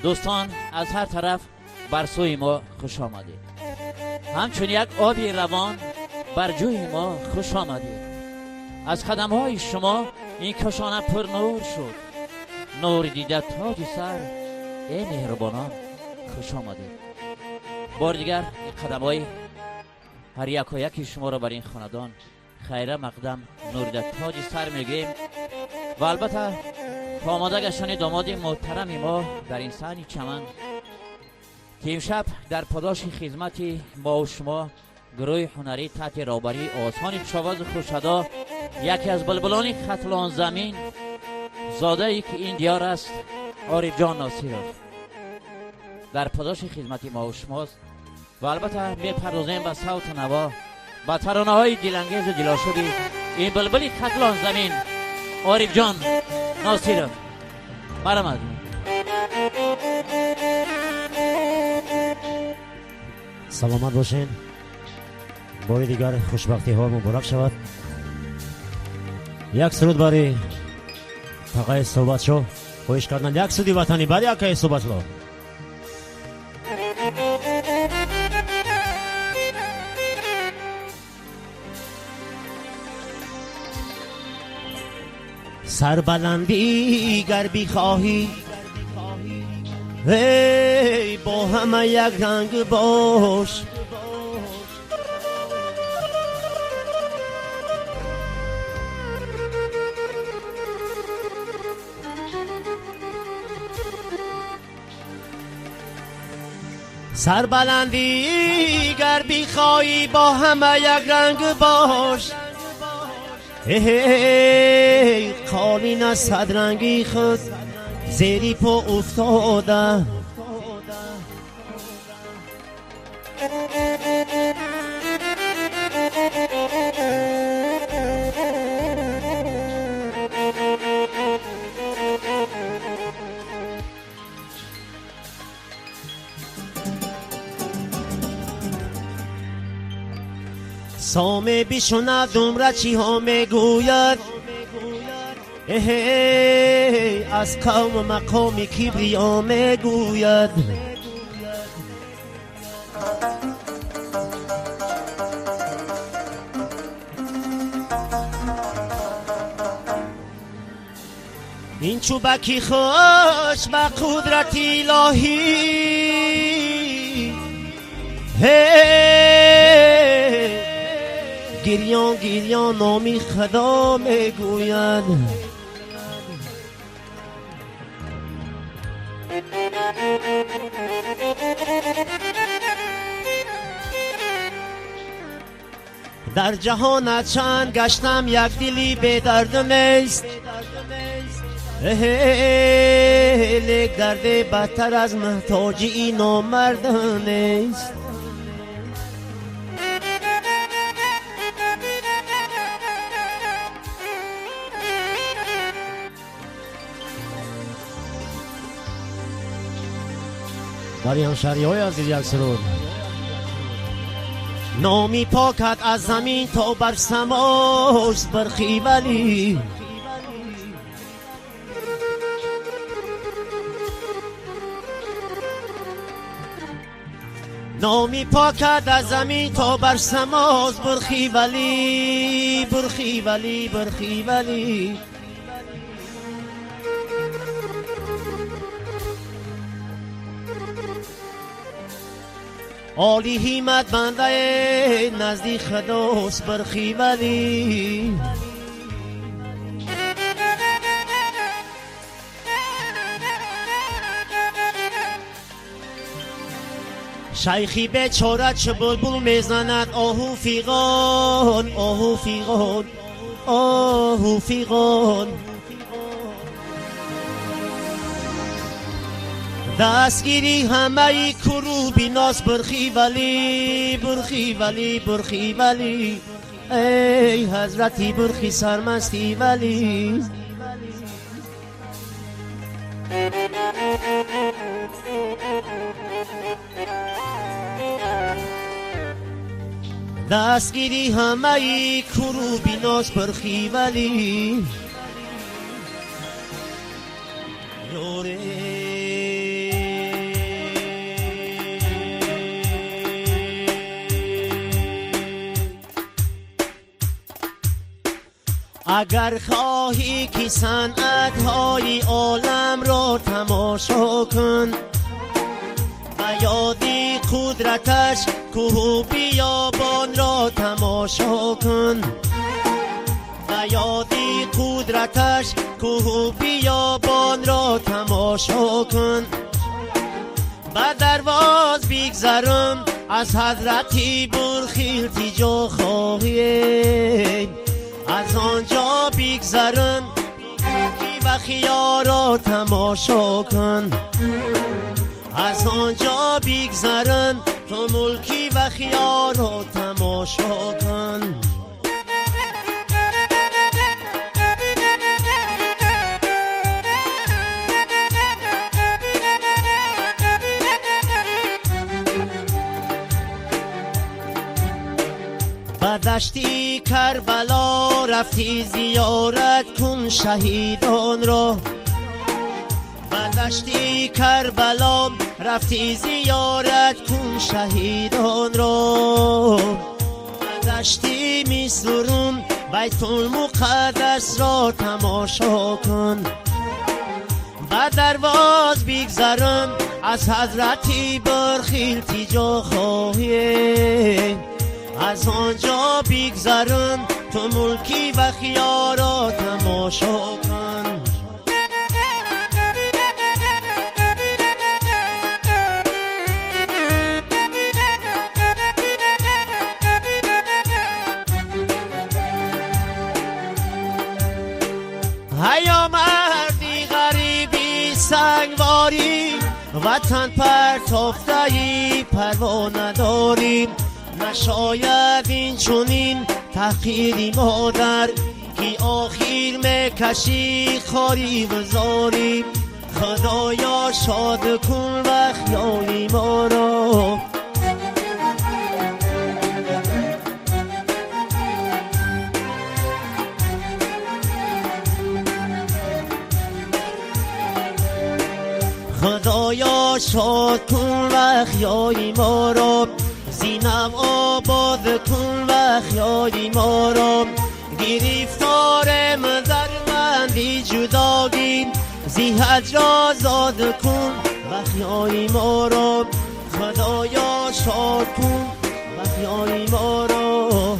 دوستان از هر طرف بر سوی ما خوش آمدید. همچون یک آبی روان بر جوی ما خوش آمدید. از قدم های شما این کاشانه پر نور شد. نور دیده تاج سر، ای مهربانان خوش آمدید. بار دیگر این قدم های هر یک و یکی شما را بر این خاندان خیره مقدم نور دیده تاج سر میگیم و البته آماده گشتن داماد محترم ما در این صحن چمن که امشب در پاداش خدمت ما و شما گروه هنری تحت رهبری آسان کشاورز خوش‌ادا، یکی از بلبلان ختلان زمین، زاده ای که این دیار است، عارف جان ناصرov، در پاداش خدمت ما و شماست و البته میپردازیم به صوت نوا با ترانه های دلانگیز و دلاشوبی این بلبل ختلان زمین عارف جان ناصرov. مرحمت. سلامت باشین. بار دیگر خوشبختی ها مبارک شود. یک سرود برای تقای صحبت شو خواهش کردن یک سودی وطنی برای اکای صحبت لو. سربلندی گر بخواهی ای با همه یک رنگ باش، سربلندی گر بخواهی با همه یک رنگ باش، ای قالین از صدرنگی خود زیری پا افتاده، سامه بیشونه دمره چی ها میگوید، از قوم مقام کبریا میگوید، این چوبکی خوش به قدرت الهی، گریان گریان نامی خدا میگوید، در جهان چند گشتم یک دلی به درد نیست، لیک درد بدتر از محتاجی این نامرد نیست. برای همشهری های عزیز یک سرود. نامی پاکت از زمین تا بر سماست برخی ولی، نامی پاکت از زمین تا بر سماست برخی ولی، برخی ولی برخی ولی، عالی همت بنده نزدیک خداست برخی ولی، شیخی بیچاره چه بلبل میزند آهو فیغان، آهو فیغان، آهو فیغان، دستگیری همه کروبی ناس برخی ولی، برخی ولی برخی ولی، ای حضرتی برخی سرمستی ولی، دستگیری همه کروبی ناس برخی ولی، یوره اگر خواهی که صنعت‌های عالم را تماشا کن و یادی قدرتش کوه بیابان را تماشا کن و یادی قدرتش کوه بیابان را تماشا کن و درواز بگذرم از حضرتی برخیلتی جا خواهی از آنجا بگذرم ملکی و خیار را تماشا کن از آنجا بگذرم تو ملکی و خیار را تماشا کن دشتی کربلا رفتی زیارت کن شهیدان را دشتی کربلا رفتی زیارت کن شهیدان را دشتی میسرون بیت المقدس را تماشا کن و درواز بگذرم از حضرتی برخیلتی جا خواهی از آنجا بگذرم تو ملکی و خیار را تماشا کن هیا مردی غریبی سنگواری وطن پرتافته‌ای پروا نداری نشاید این چونین تحقیری مادر که آخیر میکشی خاری و زاری خدایا شاد کن و خیالی ما را خدایا شاد کن و خیالی ما را زینم آباد کن و خیالی ما را گرفتار مدرمندی جداگی زیحت را زاد کن و خیالی ما را خدایا شاد کن و خیالی ما را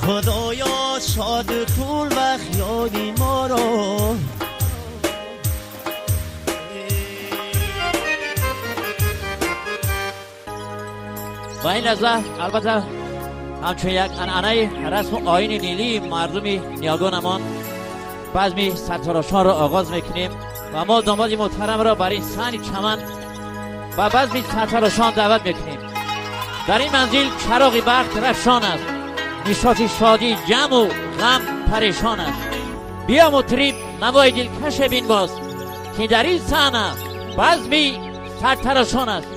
خدایا شاد کن و خیالی ما را با این لحظه البته همچون یک انعنه رسم و آیین نیلی مردمی نیاگانمان بزمی سرتراشان را آغاز میکنیم و ما داماد محترم را برای صحن چمن و بزمی سرتراشان دعوت میکنیم. در این منزل چراغی بخت رفشان است، نشاط شادی جمع و غم پریشان است. بیا مطرب نوای دلکش بین باز که در این صحنه بزمی سرتراشان است.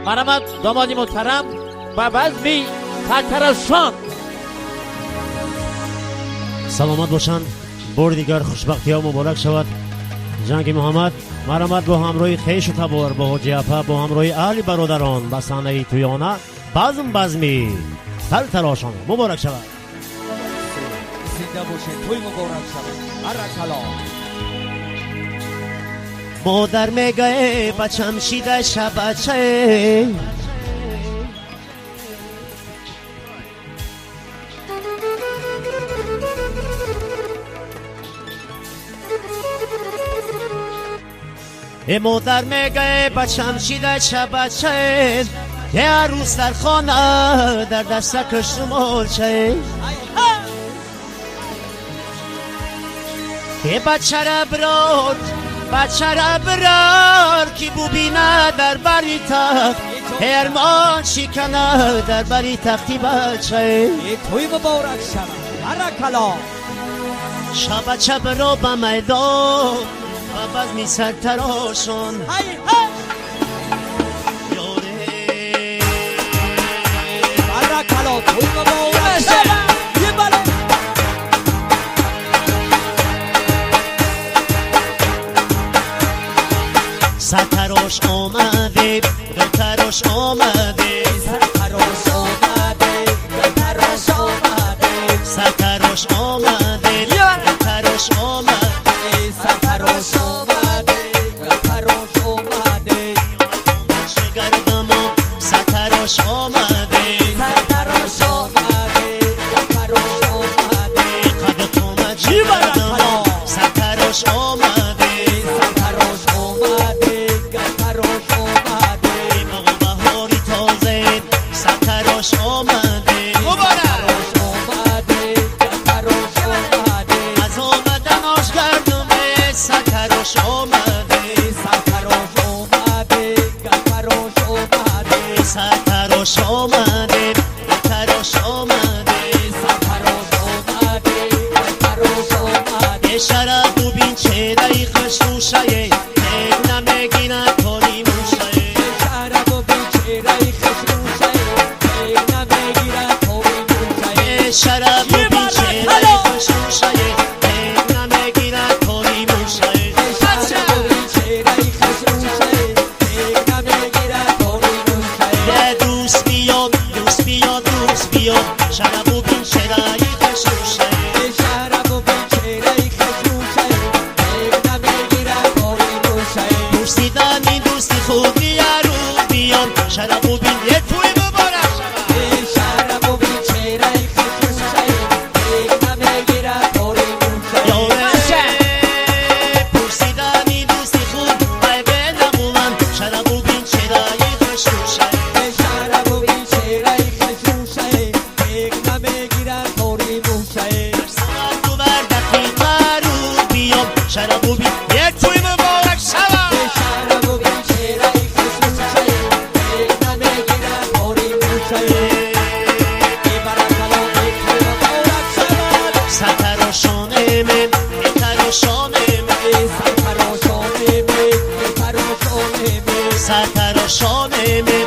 مرحمت داماد محترم و بزمی سرتراشان. سلامت باشند. بار دیگر خوشبختی ها مبارک شود. جنگ محمد مرحمت با همراه خیش و تبار با حاجی اپا با همراه اهل برادران به صحنه تویانه بزمی سرتراشان مبارک شود. زنده باشید، توی مبارک شود. ارکلا مادر میگه بچم شیده شبچه ای مادر میگه بچم شیده شبچه یه عروس در خانه در دستکش مالچه ای بچه را برار کی ببینه در بری تخت ارمان شکنه در بری تختی بچه توی مبارک شود. ارکلا بچه برو به میدان و بزمی سرتراشان ارکلا توی مبارک شود. یه بلا آمده سرتراش آمده سرتراش آمده قد قامت چگردم سرتراش آمده سرتراش آمده سرتراش آمده موقع بهاری تازه سرتراش آمده سرتراش آمده سرتراش آمده از آمدناش گردم سرتراش آمده سرتراش آمده سرتراش آمده سرتراش آمده تراش آمده سرتراش آمده سرتراش آمده شرف ببین چهره خشروشه تک نمیگیرد کاری موشه شرف و بیچاره خشروشه تک نمیگیرد توی موشه شرف ببین چهره خشروشه تک نمیگیرد کاری موشه شرف و بیچاره خشروشه تک نمیگیرد توی موشه دوست بیاد دوست بیاد دوست بیاد شرف ببین چهره خشروشه شرف و بیچاره خشروشه تک نمیگیرد توی موشه دوستی دانی دوستی خوبی رو بیان شرف ببین یه توی مبارک شود شرف و بیچاره خشروشه تک نمیگیرد توی موشه پرسیدنی دوستی خوب بای به نقوان شرف ببین چهره خشروشه شرف و بیچاره خشروشه تک نمیگیرد توی موشه ساعت دو بر دقیقه رو بیام شرف ببین یه توی مبارک شود شرف و بیچاره خشروشه تک نمیگیرد توی موشه سرتراشانه من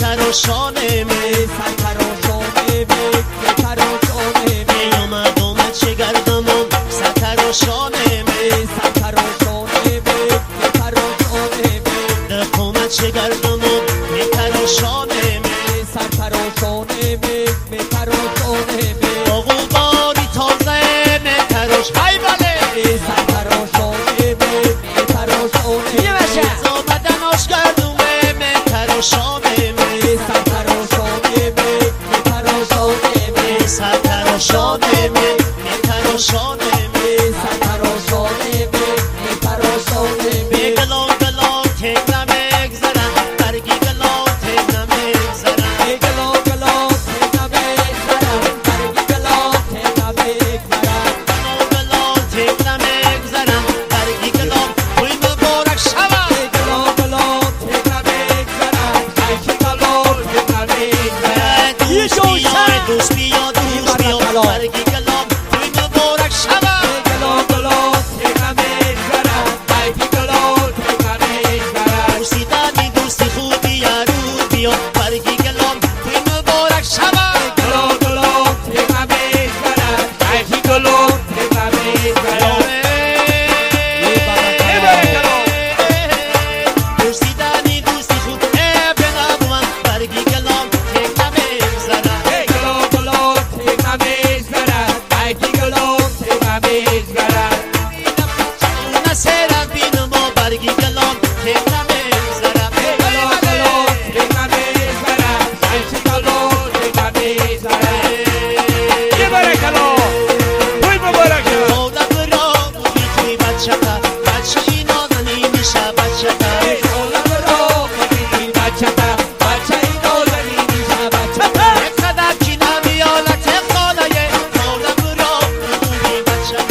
تراشانه من سرتراشانه من تراشانه من آمد آمد شگردم سرتراشانه من دقامت شگردم تراشانه من آقو باری تازه من تراش های بله آمدن آشگردم من تراشانه من سرتراشانه من تراشانه من به گلان گلان تک نمیگذرن برگی گلان تک نمیگذرن گلان تک نمیگذرن برگی گلان توی مبارک شود دوست بیاد دوست بیاد برگی گلان توی مبارک شود پرسیدنی دوستی خوبی رو بیاد برگی گلان توی مبارک شود پرسیدنی دوستی خوب به نبوان برگی گلان تک نمیگذرن نسیرم بینم و برگی گلان تک نمیگذرن دولت را بودی توی بچه ها بچه اینا زنی میشه بچه ها قدر کی نمیالت خانه دولت را بودی بچه ها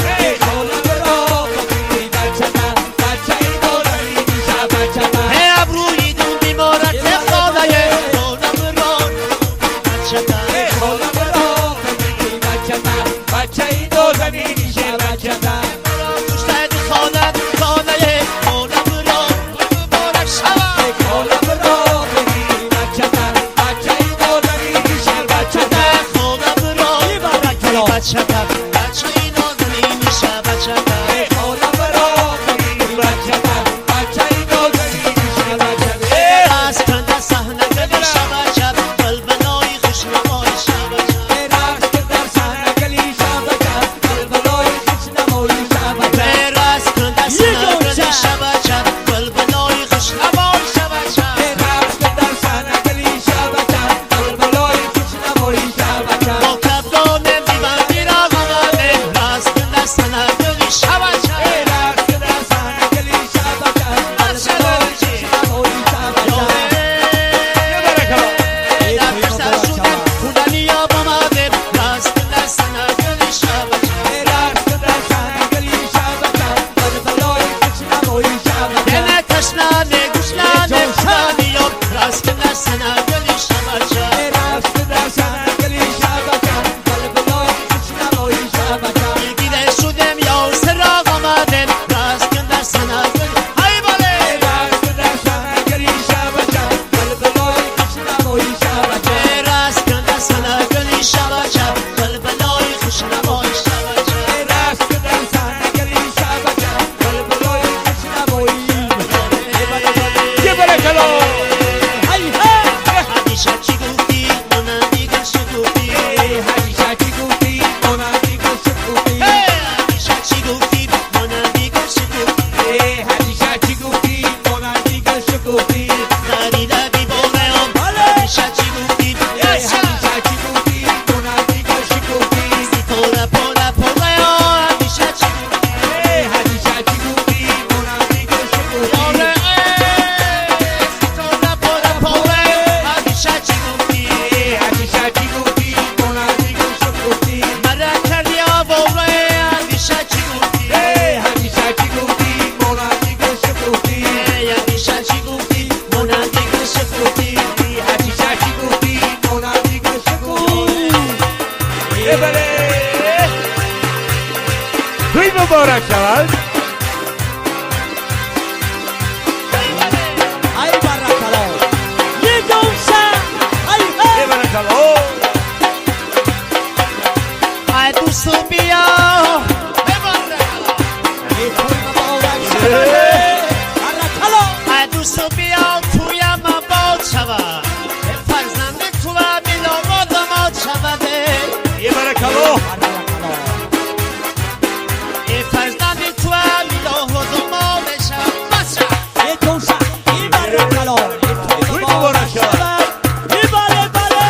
ابروی دون بیمارت خانه دولت را بودی بچه ها دوستت خانه خانه دولت را مبارک شود بچه بچه اینا زنی میشه بچه از کنده صحنه بشه بچه بلبلای خوش نمای مبارک شود. ای برکلا یه جوشه ای ای برکلا ای دوستو بیا ای توی مبارک شود برکلا ای دوستو بیا تویم باد شود فرزند تو و میلا داماد شود ای برکلا برکلا ای فرزند تو و میلا داماد شود یه جوشه ای برکلا ای توی مبارک شود ای بله بله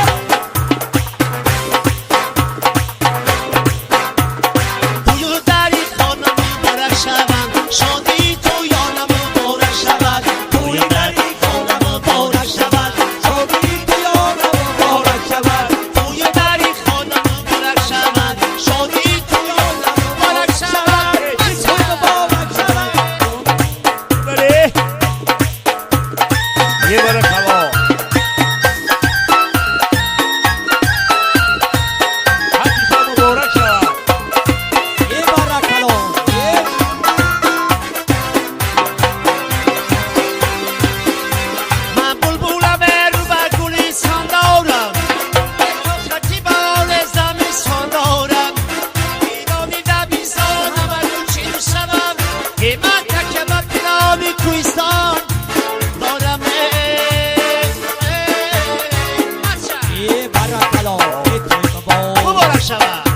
توی دری خانم مبارک شود شادی تو یانم مبارک شود توی دری خانم مبارک شود شادی تویانم مبارک شود توی دری خانم مبارک شود شادی تو یانم مبارک شود ای توی مبارک شود بله ای برکلا حتی شما مبارک شود. ای برکلا من بلبلم رو بر گلستان دارم خطی بال زمستان دارم ایرانی دبیرستانم و چین شوم که من تکم پیرانی کوهستان دارم ای برکلا ای توی مبارک شود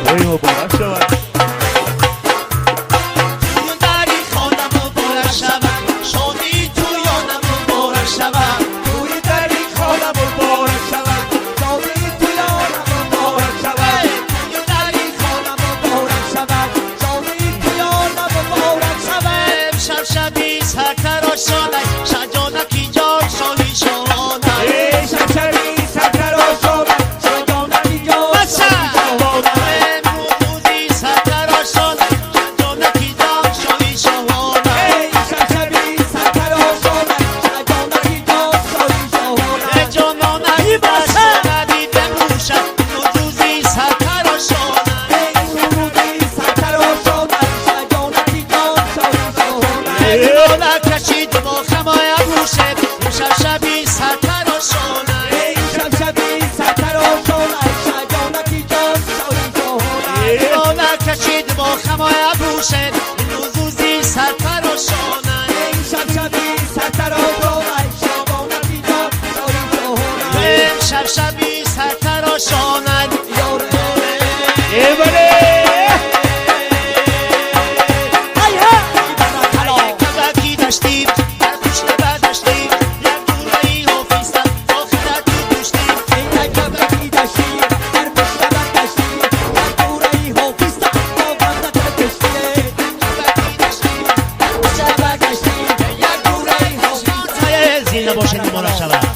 ای مبارک شود. توی دری خانم مبارک شود شادی تو یانم مبارک شود توی دری خانم مبارک شود شادی تویانم مبارک شود توی دری خانم مبارک شود شادی تویانم مبارک شود امشب شبی سرتراشانه شجانکی جان شاهی شاهانه ای شمشری سرتراشانه شجانکی جان شاهی شاهانه امروزی سرتراشانه شجانکی جان شاهی شاهانه ای شمشری سرتراشانه شجانکی جان شاهی شاهانه جانانکی بسته بپوشد امروزی سرتراشانه ای سرودی سرتراشانه شجانکی جان شاهی شاهانه لاله کشید با خمای بوشد امشب شبی سرتراشانه ای شمشری سرتراشانه شجانکی جان شاهی شاهانه لاله کشید با خمای بوشد امروزی سرتراشانه ای شمشری سرتراشانه شجانکی جان شاهی شاهانه امشب شبی سرتراشانه یاره ای بله کبکی داشتیم در گوشت برداشتیم یک دوره‌ای حافظم آخرت تو دوشتیم کبکی داشتیم یک دوره‌ای حافظم زنده باشید مبارک شود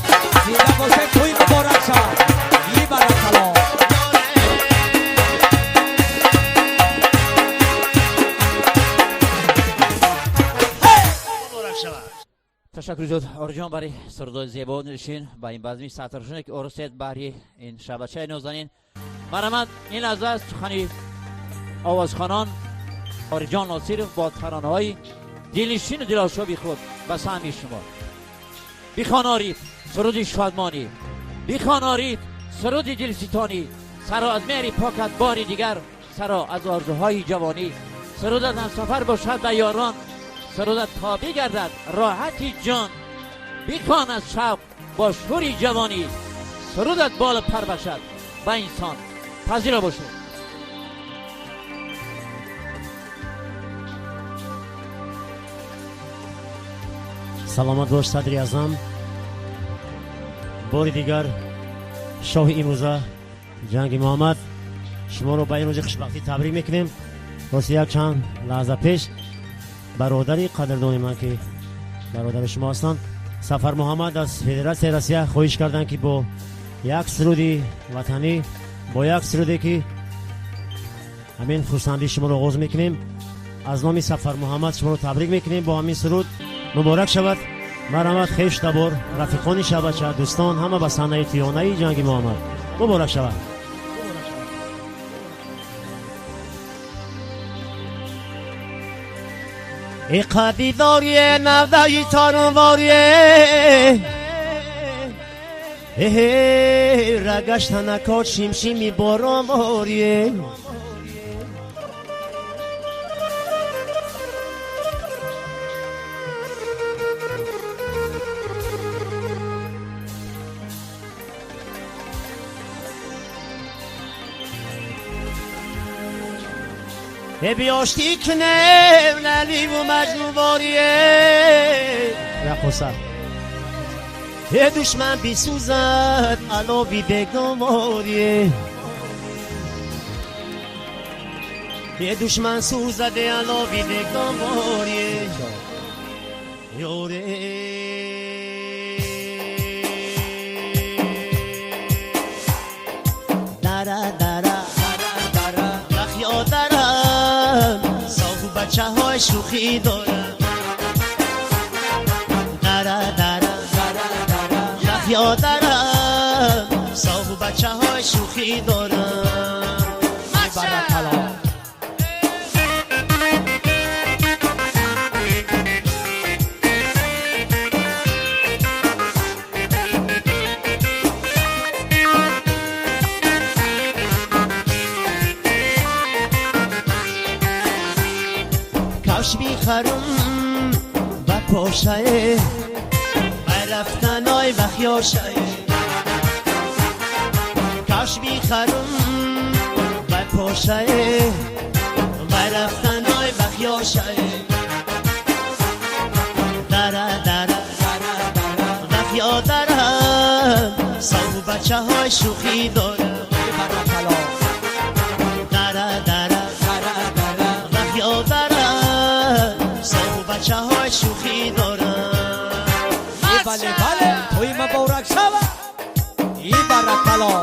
مبارک شود تشکر جود آرجان برای سردای زیبا نشین با این بزمی ساترشونه که ارسید بری این شبچه نازنین مرمت این از سخنی آوازخانان آرجان ناصر با ترانه های دلنشین و دلاشوبی خود به سهمی شما بیخوان آرید سرود شادمانی بیخوان آرید سرود دلستانی سرا از مهر پاکت باری دیگر سرا از آرزوهای جوانی سرودت هم سفر باشد به یاران سرودت تا بگردد راحتی جان بیکان از شب با شوری جوانی سرودت بال پر باشد به انسان پذیرا باشه سلامت باش صدری اعظم باری دیگر شاه این روزه جنگ محمد شما رو به این روز خوشبختی تبریک میکنیم راستی یک چند لحظه پیش برادری قدردانی من که برادر شما هستند سفر محمد از فدراسیون روسیه خواهش کردند که با یک سرودی وطنی با یک سرودی که همین خرسندی شما رو آغاز میکنیم از نام سفر محمد شما رو تبریک میکنیم با همین سرود مبارک شود مرحمت خیش تبار رفیقان شبچه دوستان همه به صحنه تیانه جنگ محمد مبارک شود ای قدی داریه نودایی تارونواریه رگشتن اکاد شیمشیمی باران واریه بیاشتی کنه للی و مجنون واریه رخوصه یه دشمن بی سوزد علاوی بگم واریه یه دشمن سوزد علاوی بگم واریه یوره دره دره وخیا درم ساهو بچه های شوخی دارم دره دره وخیا درم ساهو بچه های شوخی دارم کاش بیخرم و پاشه برفتن های بخیاشه کاش بیخرم و پاشه برفتن های بخیاشه دره دره بخیا درم ساهو بچه های شوخی دارم دره دره بخیا درم ساهو بچه های شوخی دارم بله بله توی مبارک شود ای برکلا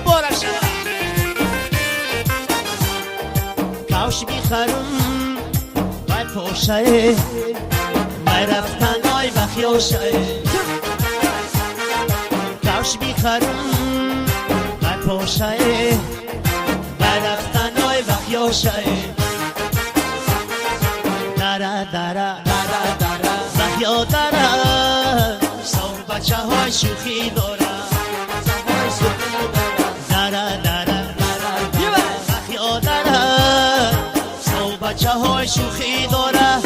بارک شود کاش بیخرم و پاشه برفتن های بخیاشه کاش بیخرم و پاشه برفتن های بخیاشه دره دره بخیا دره ساهو بچه های شوخی دارم دره دره بخیا دره ساهو بچه های شوخی دارم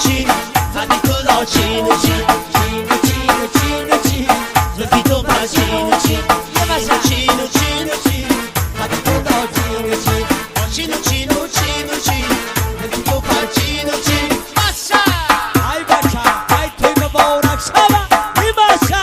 چین خدی تو لا چین چین چین زلفی تو پس چین چین چین چین خدی تو لا چین چین چین زلفی تو پس چین چین ای بچه ای توی مبارک شود ای بچه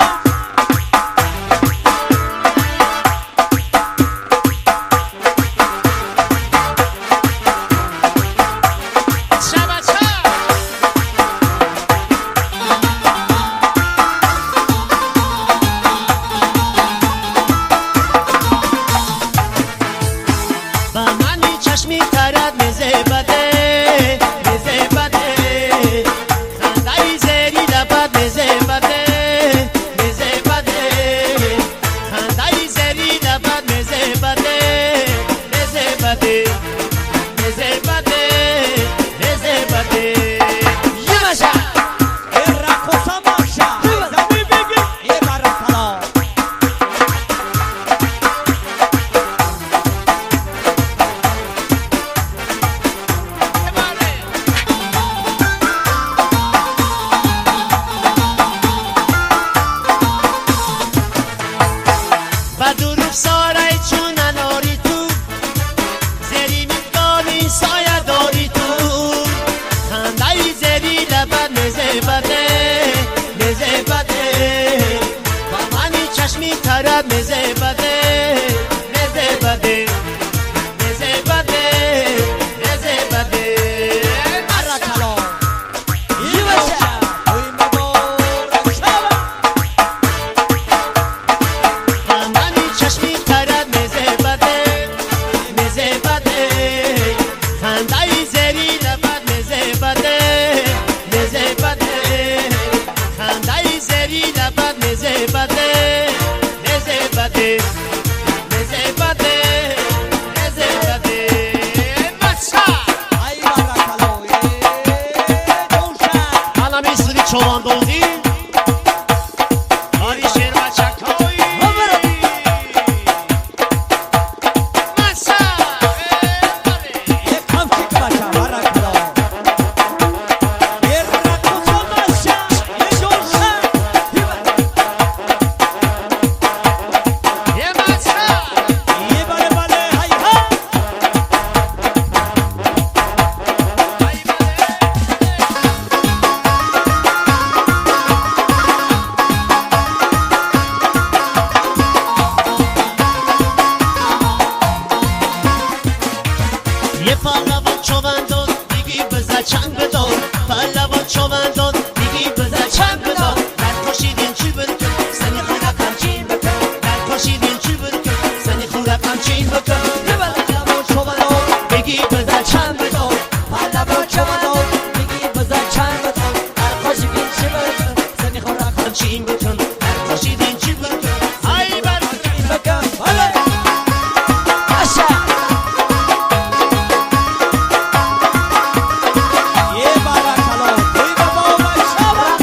و منی چشمی ترد مزه بده خندهی زری لبت مزه بده خندهی زری لبت مزه بده یه مشه این رقصا باشه زمین بگی یه برکلا و دروف سارای چون اناری تو زری میکنی سایه داری تو خندهی زری لبت مزه بده و منی چشمی ترد مزه بده برکلا یه بچه توی مبارک شود و منی چشمی ترد مزه بده خندهی زری لبت مزه بده خندهی زری لبت مزه بده ای برکلا جوشه حالا میسونی چوان دولدی آری شیر و چکایی یه کمچیک بچه برکلا یه رقصا باشه یه جوشه یه بله هی ها یه پهلوان چوبندان دیگی بزد چند بدار پهلوان چوبندان دیگی بزد چند بدار در کشیدین چی بکن سنی خورکم چین بکن در کشیدین چی بکن سنی خورکم چین بکن یه پهلوان چوبندان دیگی بزد چند بدار پهلوان چوبندان میگی بزن چند بدان هر خوشی بین چی بدن سنی خورکم چین بکن در کشیدین چی بکن ای برکن بکن بله باشه یه برکلا توی مبارک شود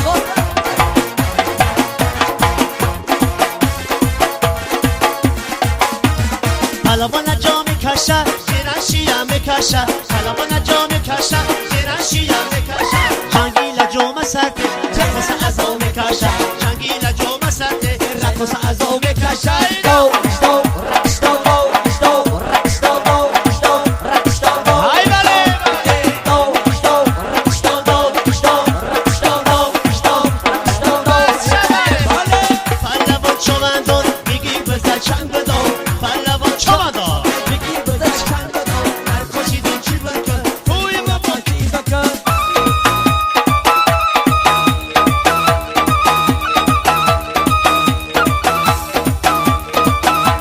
پهلوان جا میکشه زیرن شیعه میکشه پهلوان جا میکشه زیرن شیعه میکشه جنگیل جوم سرده رقص ازو میکشه جنگیل جوم سرده رقص از او بکشه دو دو رقص دو دو رقص دو دو رقص دو های بله دو دو رقص دو دو رقص دو بله پهلوان چوبندان میگی بزن چند بدار پهلوان چوبندان میگی بزن چند بدان هر کشیدین چی بکن توی مبارک چی بکن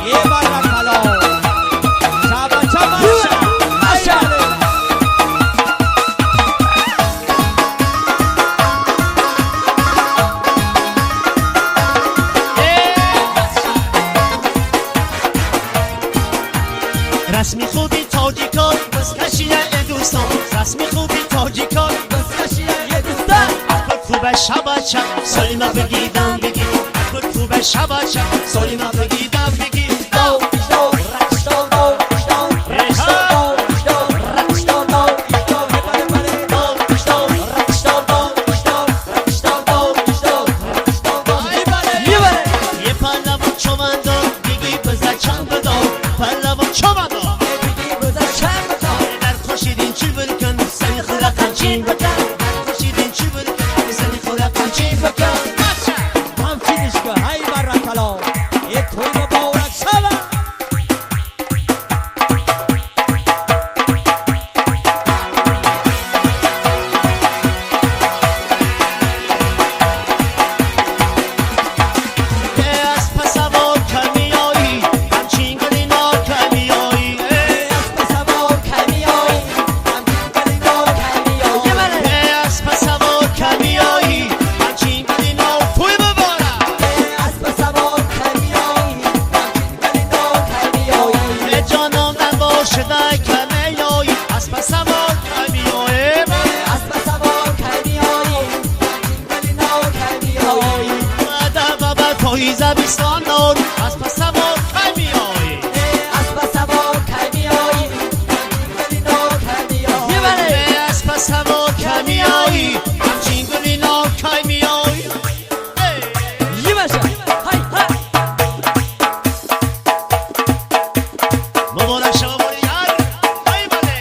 یه برکلا شبا باشه رسمی خوبی تاجیکان بس کشیه دوستان رسمی خوبی تاجیکان بس کشیه یه دوستان خوبه شبچه سلیمه بگیدم بگی خوبه شبچه سلیمه بگیدم بگی دو دو رقص دو دو رقص دو دو رقص دو دو بله بله دو رقص دو اسب سوار کی میایی اسب سوار کی میایی ولی نو کی میایی در بابا پاییز بیستان نور اسب سوار کی میایی اسب سوار کی میایی ولی نو کی میایی اسب سوار کی میایی همچین گلی نو کی میایی مبارک شما بوریگر ای بله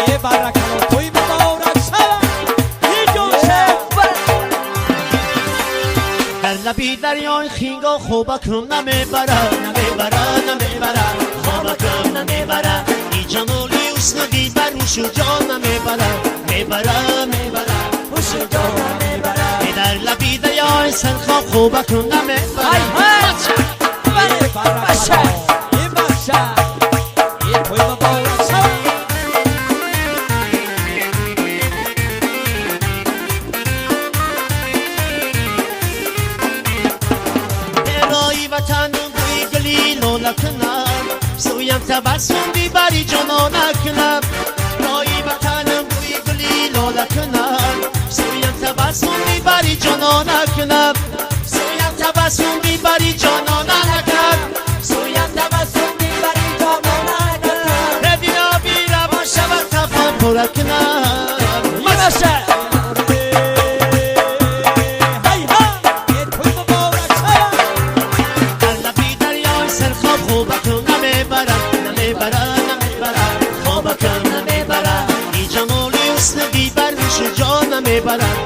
یه برکلا توی مبارک شود یه جوشه در لبی دریای خینگا خوبکم نمیبره خوبکم نمیبره ای جمالی حسن دیدبر هوش و جان نمیبره خوش جان میبره ای در لبی دریای سرخا خوبکم نمیبره یه برکلا یه بخشه یه توی مبارک شود رای وطن بوی گلی لولا کنم سویم تبسم بیبری جانا نکنم رای وطن بوی گلی لولا کنم سویم تبسم بیبری جانا نکنم سویم تبسم بیبری جانا نکنم سویم تبسم میبری جانا نکنم ردینا بیرم و شود تفهم پرکنم یه بخشه یه توی مبارک شود در لبی دریای سرخاب خوبکم نمیبرم خوبکم نمیبرم ای جمالی حسن دیبر روش جان نمیبرم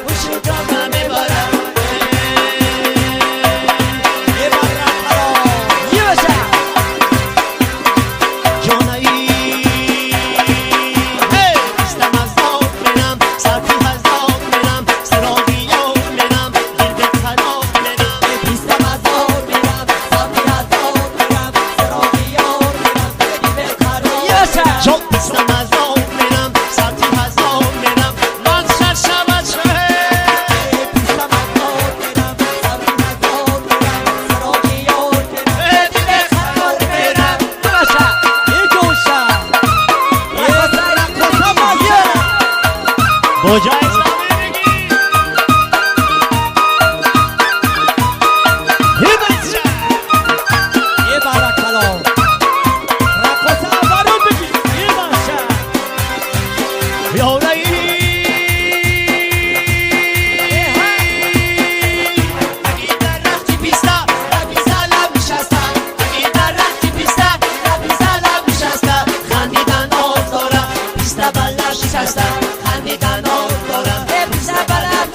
خوش جان میبره یه برکلا یه بخشه جانایی بیستم از داد منم ساعتی از داد منم سراغی یاد منم دل به خراب منم بیستم از دار میرم ساتی از دار میرم سراغی یار میرم دلی به قرار چون بیستم از داد منم ساعتی از داد منم من شرشم چه بیستم از دار میرم ساتی از دار میرم سراغی یار میرم دلی به قرار میرم یه جوشه یه برکلا بوجه اسلامی بگی هیبت یه برکلا رقص اولو بگی یه بخشه یارایی اگه در رفتی پیستا رفیزا لب نشستم اگه در رفتی پیستا رفیزا لب نشستم خندیدن آز دارم پیستا بلش نشستم خندیدن آز دارم بیستم بلد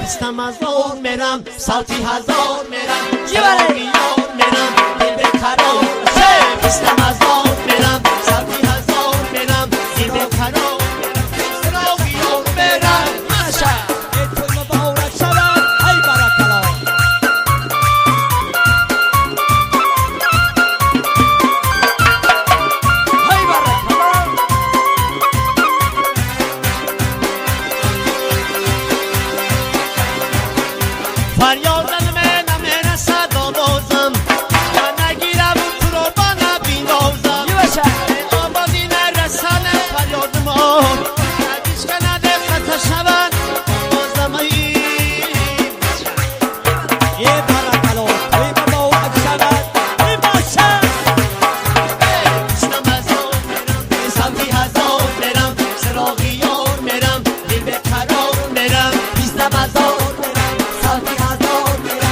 بیستم از دار میرم سالتی هزار میرم چی بره؟ سراغی یار میرم دل به قرار بیستم از دار میرم سالتی هزار میرم دل به قرار سراغی یار میرم یه توی مبارک شود ای برکلا ای برکلا فریادن من نمیرسد آوازم و نگیرم تو رو با نبینازم یه بخشه آبادی نرسن فریاد ما ندیش که نده خطا شود آوازم ای یه برکلا توی مبارک شود ای بخشه بیستم از دار میرم سالتی هزار میرم سراغی یار میرم دل به قرار میرم بیستم از دار میرم ساتی از دار میرم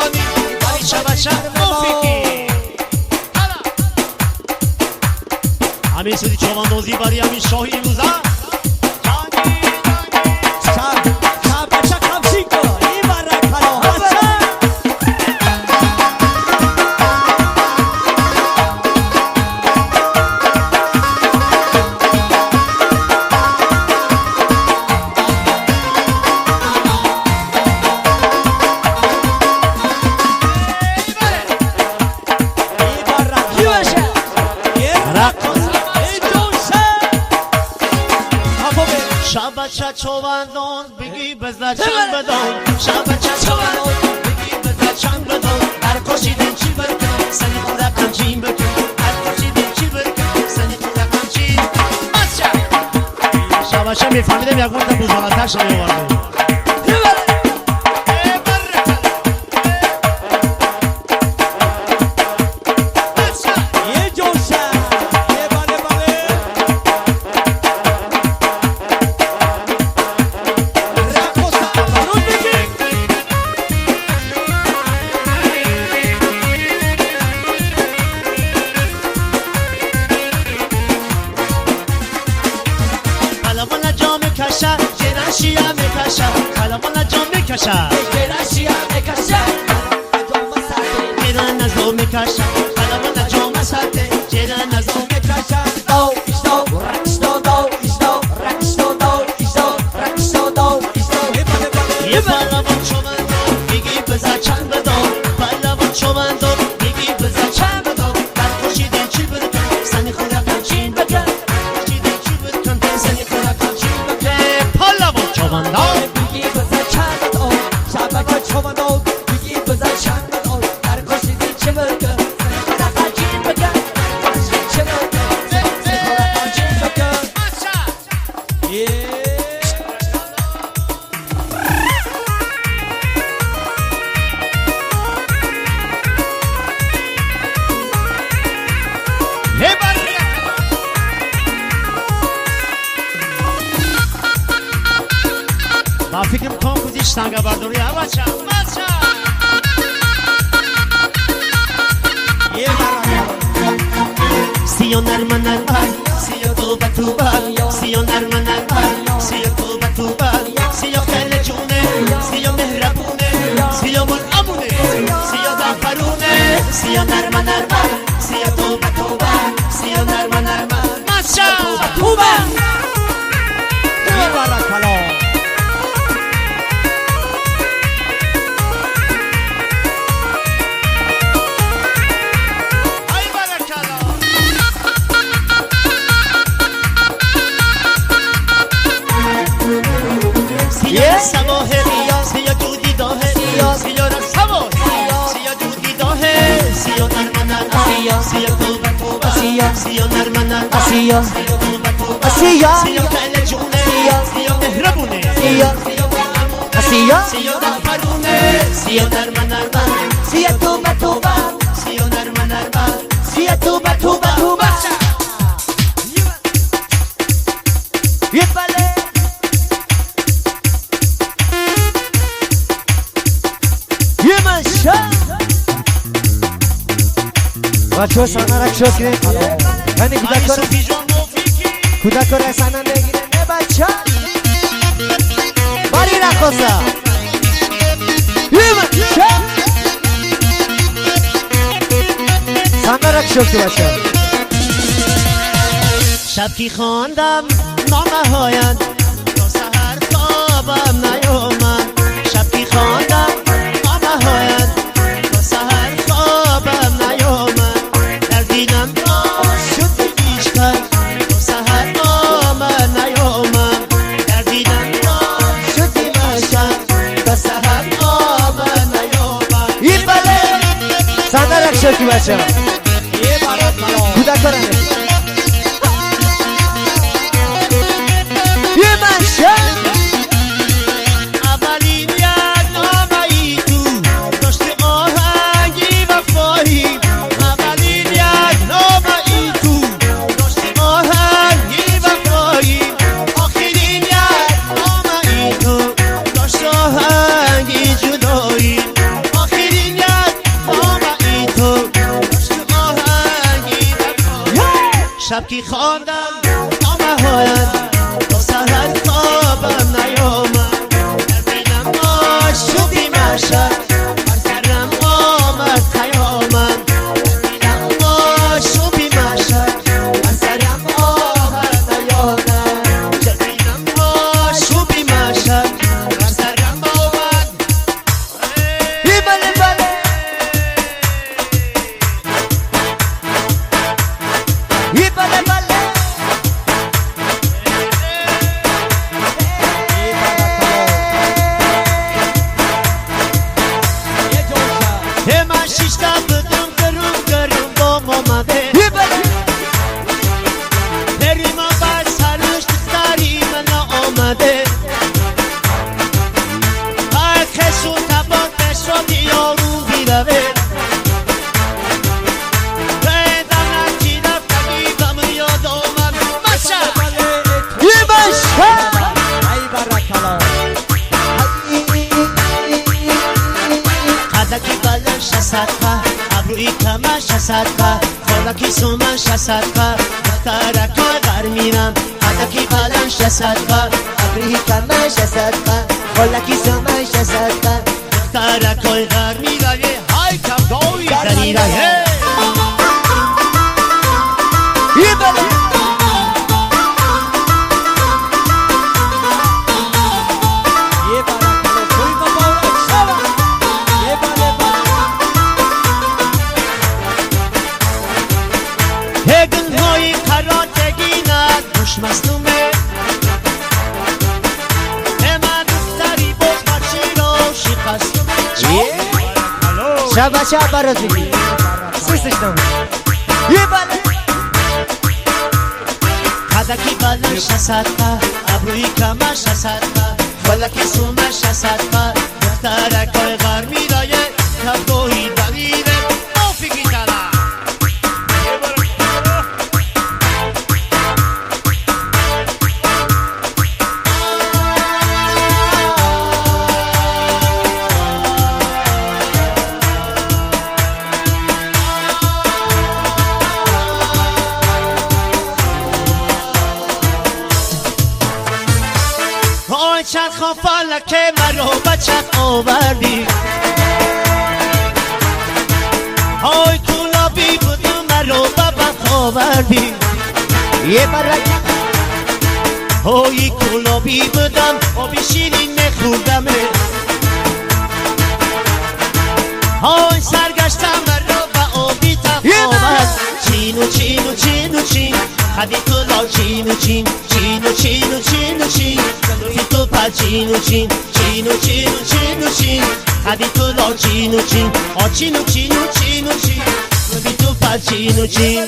جوانی باریچه بچه موفیقی همین سودی چواندازی برای همین شاهی روزه شب بچه کمچی کن این برای کلا بچه بچه چوبندان بگی بزد چند بدان شب بچه چوبندان بگی بزد چند بدان هر کشیدن چی برکن سنی خدا کمچین بکن هر کشیدن چی برکن سنی خدا کمچین شب بچه میفهمیدم یک مرد بزرگتر شما یواردم با فکرم کام کدیش تنگه برداری ها بچه سیو نرمه نرمه سیو توبه توبه سیو نرمه نرمه سیو توبه توبه سیو خیل جونه سیو مهربونه سیو ملعبونه سیو دافرونه سیو نرمه نرمه سیو توبه توبه سیو نرمه نرمه مچه توبه این برای کلا سواهر سیا جودی داهر سیا را سواهر سیا جودی داهر سیا نرمه نرمه سیا توبه توبه سیا نرمه نرمه سیا توبه توبه سیا خیل جونه سیا مهربونه سیا دافرونه سیا نرمه نرمه سیا توبه توبه سیا نرمه نرمه سیا توبه توبه یه بله یه منشا بچه ها سانه را شد گرفت یعنی کودک را سانه نگیره نه بچه باری رقصه یه منشا سانه را شد بچه شب کی خواندم نامه هایت تا سحر خوابم نیامد شب کی خواندم نامه هایت تا سحر خوابم نیامد در دیدم شد بیشتر تا سحر نامه نیامد در دیدم شد بیشتر تا سحر نامه نیامد این بله سانه را شد بچه کودک را نگیره اولین یک نامه ای تو داشت آهنگی وفایی اولین یک نامه ای تو داشت آهنگی وفایی آخرین یک نامه ای تو داشت آهنگی جدایی آخرین یک کی خواندم نامه هاید تا سهر خوابم نیامد در دلم آشوبی مشد بر سرم آمد قیامت در دلم آشوبی مشد بر سرم آمد نیامد در دلم آشوبی مشد بر سرم آمد بله بله بله بله من شیشتا بدم گرم بام آمده بریم بر سرش دختری من آمده هر کسو تباک شد یارو بیروه بدم نکی رفتگی بم یاد آمد مشا قدکی بلش صدقه ابروی کمش صدقه خالکی سومش صدقه دخترکای غر میرم قدکی بلش صدقه ابری کمش صدقه خلکی سمش صدقه دخترکای غر میرم های کم دایی دلیره بله هگن های قراتگی ند خوش مصنومه من دختری باز بچی را شکستومه شبا شبا رازی سیستشتم بله قدکی بلش صدقه ابروی کمش صدقه خلکی سومش صدقه دخترکای غر میرایه کبگوهی دویره موفیقی تلا آی چند خفالک مرو بچت آوردی آی کلابی بودم مرو ببخ آوردی برک آی کلابی بودم آبی شیرین میخوردمه آی سرگشتم مرو با آبی تفاوت چینو چینو چینو چین خدی کلا چینو چین چینو چینو چینو چین کلوی تو پر چینو چین چینو چینو چینو چین خدی کلا چینو چین آ چینو چینو چینو چین کلوی تو پر چینو چین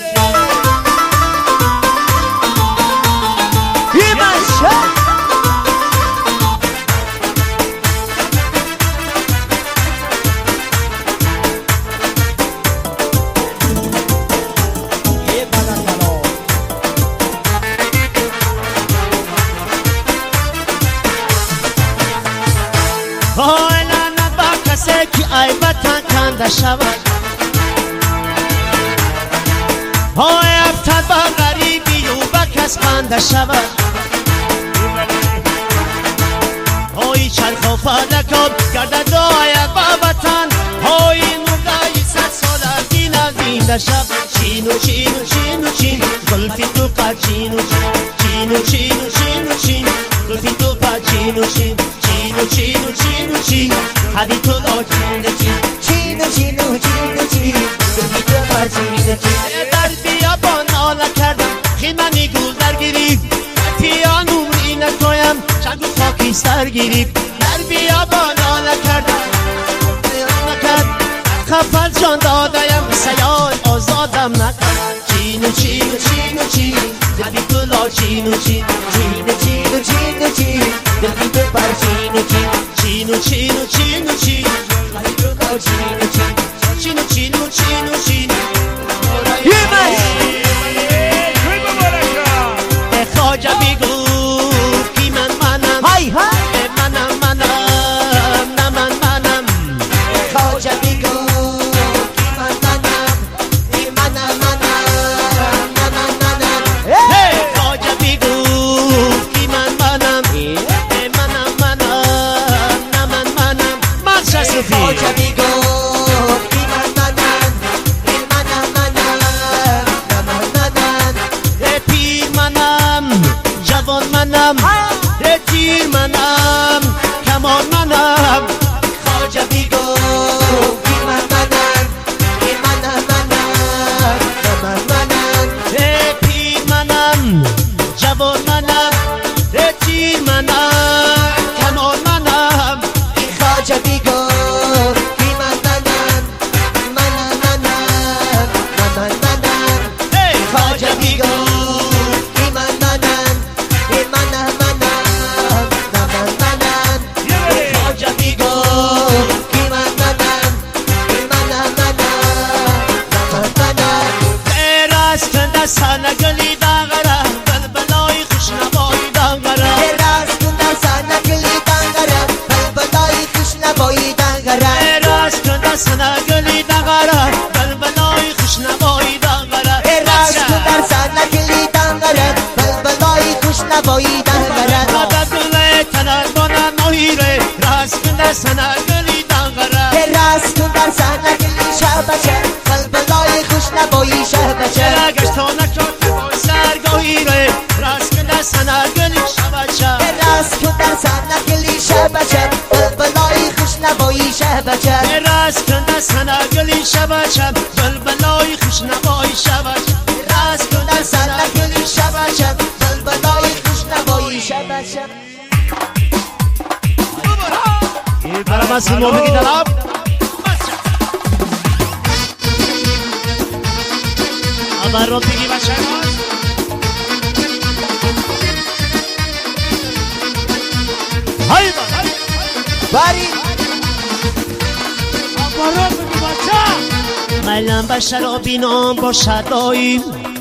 های نه با کسی که ای وطن کنده شود های افتاد با غریبی و با کس خنده شود های چرخ و فلکاب گرده داید با وطن های نردای 100 سال از دین از زنده شب چینو چینو چینو چین زلفی تو قد چینو چینو چینو چینو چین زلفی تو قد چینو چین چینو چینو چینو چین حدی تو لا چینو چین چینو چینو چینو چین زلفی تو پر چینو چین در بیابان ناله کردم خیمنی گل درگیری پیانو اینه تویم چند خاکی سر گیری در بیابان ناله کردم نکرد خفل جان دادایم سیال آزادم نکرد چینو چینو چینو چین زلفی تو لا چینو چین چینو چینو چینو چین زلفی تو پر چینو چین چینو چینو چینو چین زلفی تو پر چینو چین چینو چینو چینو چین خواجه بیگو کی منم های های منم نه منم خواجه بیگو کی منم خواجه بیگار ایمان منم ایمانم منم نمان منم پیر منم جوان منم دیر منم کمان منم خواجه بیگار ایمان منم ایمانم منم نمان منم پیر منم جوان منم دیر منم کمان منم خواجه بیگار ایمان منم منم منم نمان منم خواجه بیگار ایمان منم ایمانم منم نمان منم خواجه بیگار ایمان منم ایمانم منم نمان منم غیر از کنده سنگلی داغره بلبلای خوشنوایی داغره راست در سنگلی دنگرم بلبلای خوشنوایی دنگرم غیر از کنده سنگلی داغره بلبلای خوشنوایی داغره راست در سنگلی دنگرم بلبلای خوشنوایی دنگرم بدل تنگانه نویره راست کنده سنگلی داغره راست در سنگلی شبچه بلبلای خوشنوایی شبچه گشتانه کرد بای سرگاهیره راست کنده سنگلی شبچه راست در سنگلی شبچه بلبلای خوشنوایی شبچه راست کنده سنگلی شبچه بلبلای خوشنوایی شبچه راست کنده سنگلی شبچه بلبلای خوشنوایی شبچه برام از ما بگی دلم اما رو بگی بچه های باری اما رو بگی بچه میلم به شرابی نام با شدایی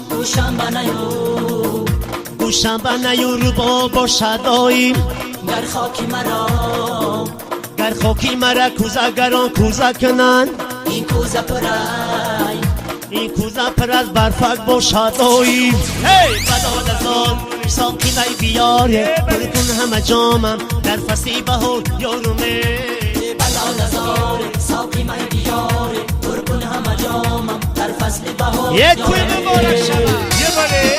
گوشم به نیو رو با شدایی در خاکی مرا گر خاکی مرا کوزه گران کوزه کنن این کوزه پرای این کوزه پر از برفک با شدایی بدال ازان ساقی می بیاره پر کن همه جامم در فصل بهار یارومه بلال زار ساقی من بیاره پر کن همه جامم در فصل بهار یک توی مبارک شود یه بله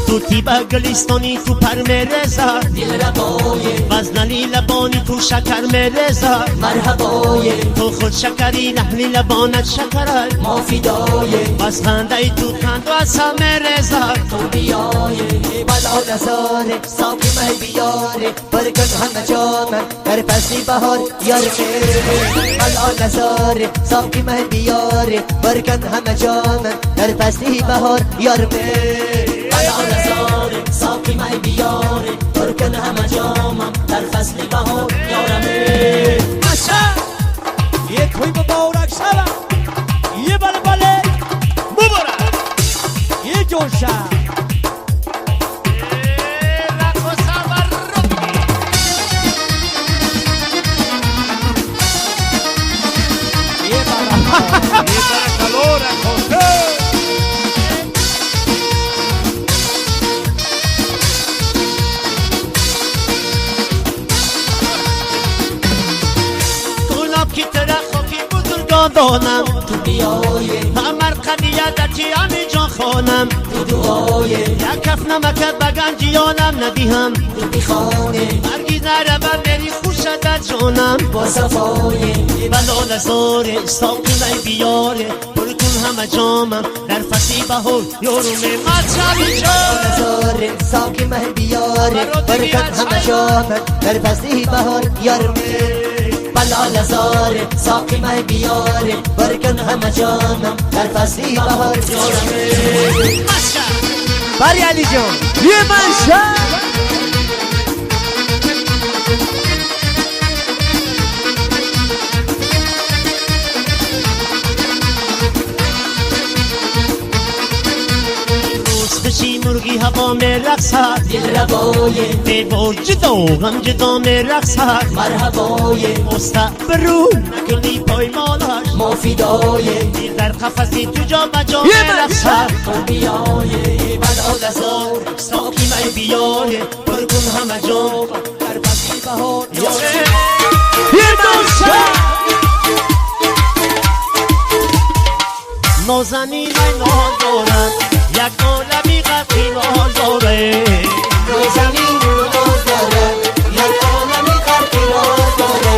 تو تیبه گلیستانی تو پر میرزا دل ربای وزنلی لبانی تو شکر میرزا مرحبای تو خود شکری لحنی لبانت شکرای ما فدای بس خنده ای تو خند و اصلا میرزا تو بیای بلال زار ساقی من بیاره پر کن همه جامم در فصل بهار یار بلال زار ساقی من بیاره پر کن همه جامم در فصل بهار یار بلال زار ساقی من بیاره پر کن همه جامم در فصل بهار یارمه یک کوی مبارک شود یه بله مبارک یه جوشه یه calore گلاب کی تر خاکی بزرگان دانم تو بیای همر قدیادتی همی جان خانم تو دعای یک کف نمکت بگنجیانم ندیهم تو بیخانه برگی نره بری خوش در جانم با صفای بلال زاره ساقی می بیاره پر کن همه جامم در فصل بهار یارومه مذهبی جان زار ساقی من بیاره برکت همه جامن در فصل بهار یارمه بلال زار ساقی من بیاره برکت همه جامن در فصل بهار یارمه باری علی جان یه منشا بشی مرغی عاشقی هوا میرقصد دلربای دیوار جدا غم جدا میرقصد مرحبای مستقبل رو نکنی پایمانش ما فدای دیر در قفصی تو جا بجا میرقصد بیای من آدزار ساکی من بیای پر کن همه جا در فصل بهار نازنین ناز دارن یک عالمی غرقی ناز داره زمین ناز داره یک عالمی غرقی ناز داره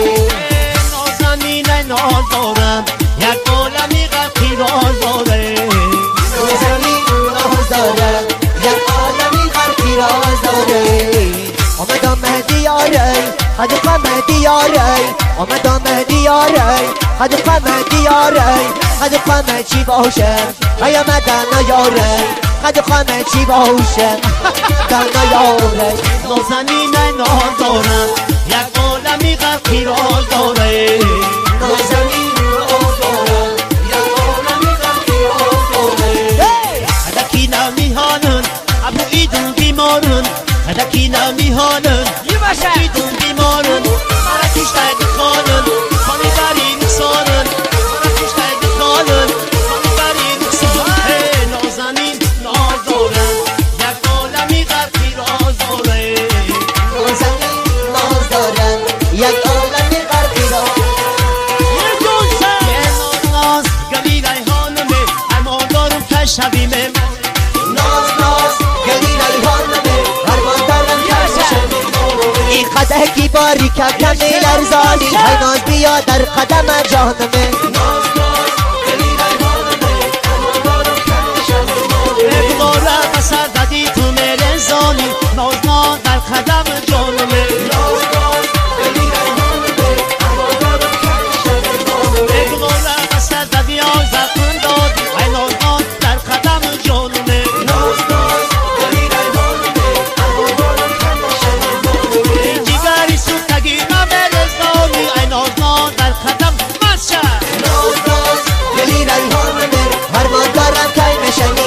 نازنین ناز دارن یک عالمی غرقی ناز داره زمین ناز داره یک عالمی غرقی ناز داره آمدم مهدیاره حدقه مهدیاره آمدم مهدیاره حدقه مهدیاره حدقه چی باشه ایامدن نیاره حدقه چی باشه دن نیاره نازنین ناز دارن یک عالمی غرقی راز داره نازنین ناز داره یک عالمی غرقی ناز داره هدکی نمیهانن ابو ایدون بیمارن هدکی نمیهانن ایدون بیمارن مرکش تاید خانن خانی داری نکسانن مرکش تاید خانن خانی داری نکسانن نازنین ناز دارن یک عالمی غرقی راز داره نازنین ناز داره یک عالمی غرقی ناز ناز گلی ریحانمه اما دارم که شبیمه ناز ناز گلی ریحانمه هرمان دارم که شبیمه این قده کی باری که کمی لرزانی های ناز بیا در قدم جانمه ناز ناز گلی ریحانمه هرمان دارم که شبیمه اقباره بسر دادی تو میره زانی ناز ناز در قدم جانمه ناز ناز گلی ریحانمه هرمان دارم که شبیمه اقباره بسر دادی آزد کن دادی ای ناز ناز در قدم جانمه ناز ناز گلی ریحانمه هرمان دارم که شبیمه جیگری سوتگی من میره زانی ای ناز ناز در قدم مشه ناز ناز گلی ریحانمه هرمان دارم که میشنی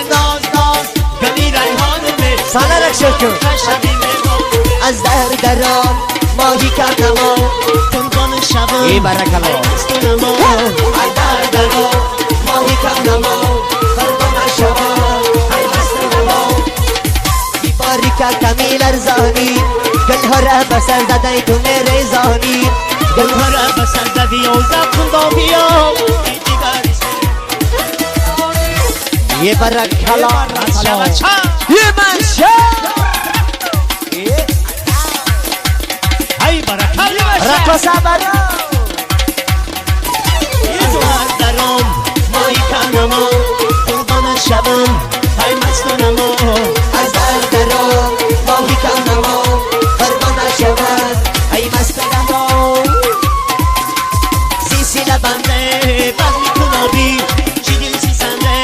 ناز ناز گلی ریحانمه سالارک شکر شبیمه از در درام ماهی کردم تنبان شبم ای برک الله استونم از در درام ماهی کردم خربان شبم ای مستنم ای باری که کمی لرزانی گلها را بسر زدن تو میره زانی گلها گلها را بسر دادی آزد کن دا بیا جیگری یه برک الله یه منشه ای برکت رقص برا از درام مایی کنم قربان شبم ای مستونم از در درام ماهی کردم خربان شبم ای مستنم سیسی لبنده بز میکنابی چیگین سیسنده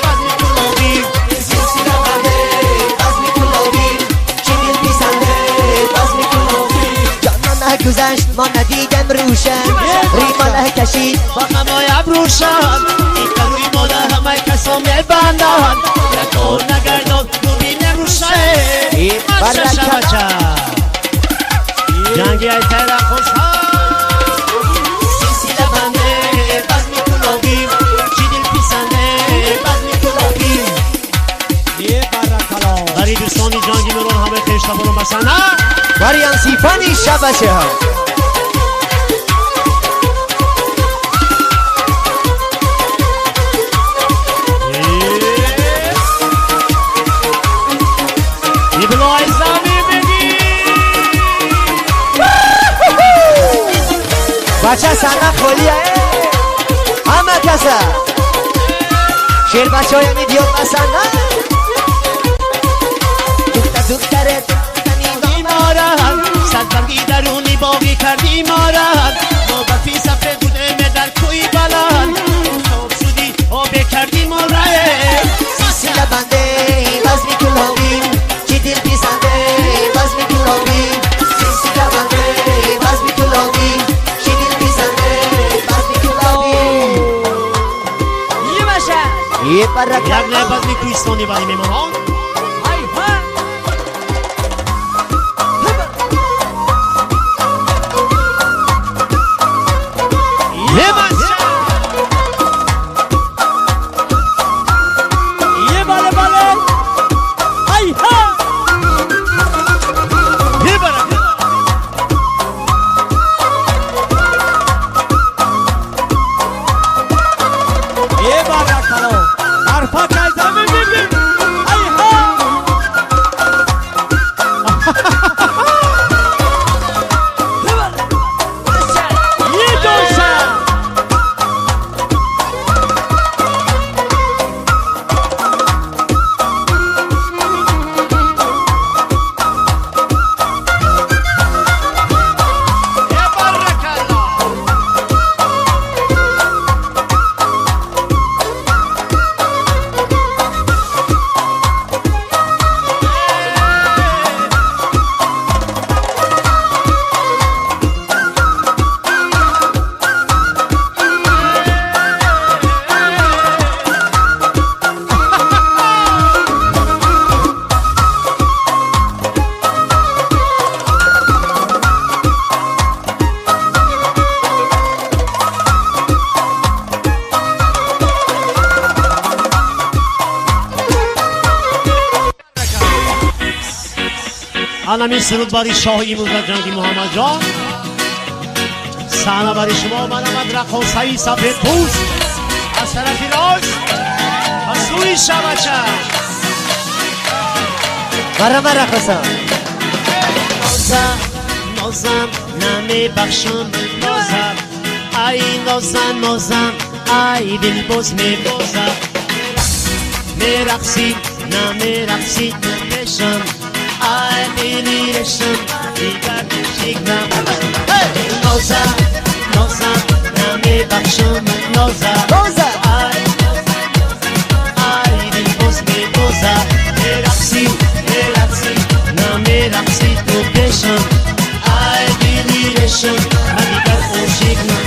بز میکنابی سلسله بنده باز میکنابی چیگل پیسنده باز میکنابی جانا نگذشت ما ندیدم روشن ریما نکشید با همای ابروشان این کروی مالا همه کسا میبندن یک کار نگردان روی نروشه برکت. شبچه جنگی ای تیره خوشحال سلسله بنده باز میکنابی چیدل پیسنده باز میکنابی برای دوستانی جنگی مرون همه خیشتا برون بسنه واریان سیفانی شبشه ها ایبلای زمین بگی بچه سنه خولیه همه کسه شیر بچه های میدیون بسنه دکتره بیمارم صدبرگی درونی باقی کردی مارم ما بفی سفره بوده در کوی بلند خوب شدی آبه کردی ماره سلسله بنده باز میکنابی چی دل پیسنده باز میکنابی سلسله بنده باز میکنابی چی دل پیسنده باز میکنابی یه برکت یک لباس میکویستانی برای میمانان همین سرود برای شاه ایموز و جنگی محمد جان. صحنه برای شما محمد رقاصه‌ای سفید پوست از طرف راست از سوی شبچه. برام رقصم نازم نمی بخشم نازم ای نازم ای دل باز می بازم میرقصی نمیرقصی نمیشم ای دلی رشم دیگر نشیگم. نازم نمی بخشم نازم ای دل باز می بازم میرقصی نمیرقصی تو بشم ای دلی رشم من دیگر خوشیگم.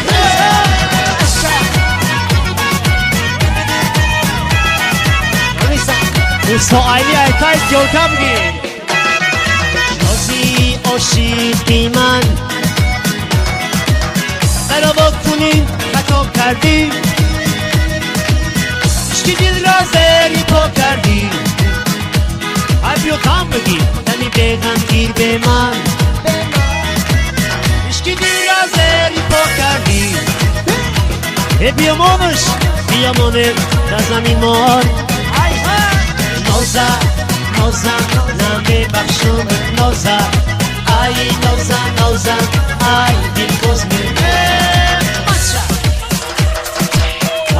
سوائلی ایتای جوتا بگیر نازی عاشقی من برا کنیم خطا کردی عشقی دل را زری پا کردی ای بیو کام بگیر دمی بگم گیر به من عشقی دل را زری پا کردی ای بیامانش بیامانه در زمین مار. نازم نمی بخشم نازم ای نازم ای دل باز می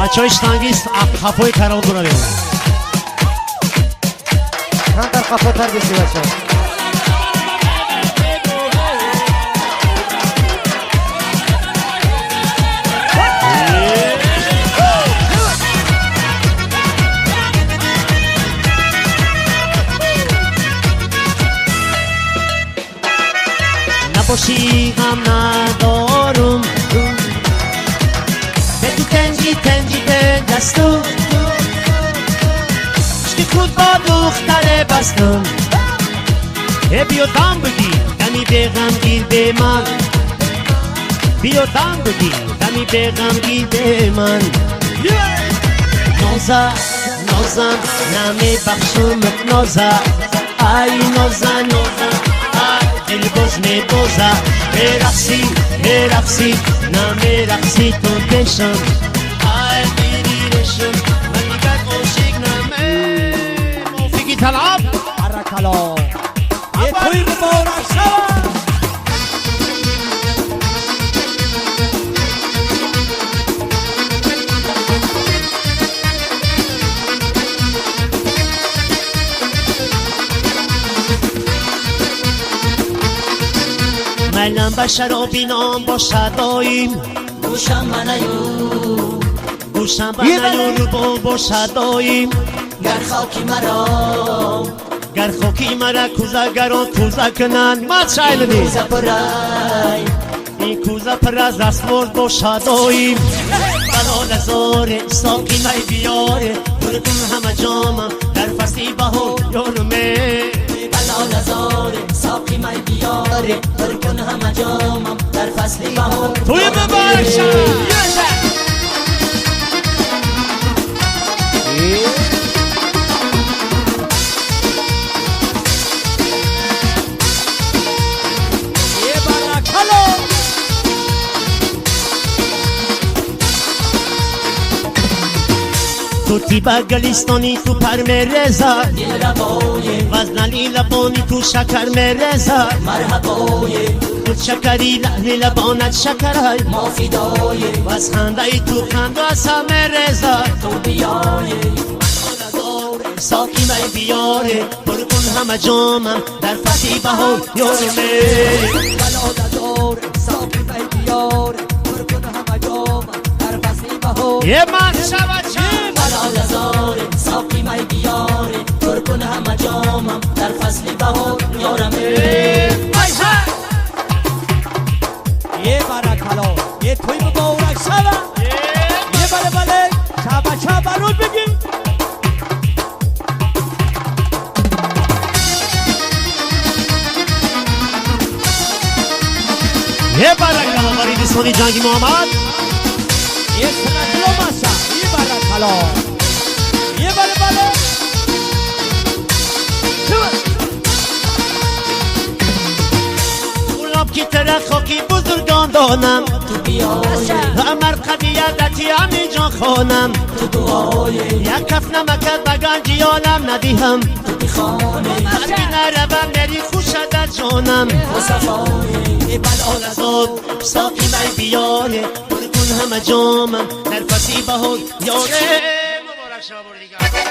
بچه های شتانگیست خفای تران دونه بیم هم در خفا تر بسی بچه نباشی هم ندارم به تو تنجی دستم عشق خود با دختر بستم بیا دم بگیر دمی بگم گیر به من بیا دم بگیر دمی بگم گیر به من. نازم نمی بخشم نازم ای نازم دل باز می بازه میرقصی نمیرقصی تو بشم ای دیری رشم من دیگر عاشق نمی موفقی طلب برکلا یه توی مبارک شود میلم به شرابی نام باشه دایم گوشم به نیور باشه دایم گر خاکی مرا کوزه گران کوزه کنن مات شایل دی این کوزه پر از رسمورد باشه دایم بلا نزاره ساقی می بیاره برکن همه جامم در فصلی بهار یارمه بلا نزاره ساقی می بیاره برکن همه جامم در فصل بهار توی مبارک شد. تو تیبا گلیستانی تو پر میرزا وزنالی لبانی تو شکر میرزا تو شکری لحنی لبانت شکرهای ما فدای وز خندهی تو خنده اصلا میرزا تو بیای ساقی می بیاره برکن همه جامم در فصلی بهار یارمه بلا نداره ساقی می بیاره برکن همه جامم در فصلی بهار یه من شود بلا نزاره ساقی می بیاره برکن همه جامم در فصل بهار یارمه یه برکلا یه توی مبارک شود یه بله چه برود بگیم یه برکلا برای دوستانی جنگی محمد یه سنگلو مسا یه برکلا یه بله کی ترا خاکی بزرگان دانم تو بیای امر قبیلتی همی جان خانم تو دعای یک کف نمکت بگن جیانم ندیهم تو بیخانه قلبی نروم بری خوش در جانم مصفای بلال ازاد ساقی می بیاره برکن همه جامم نرفسی بهار یاره مبارک شما بردیگر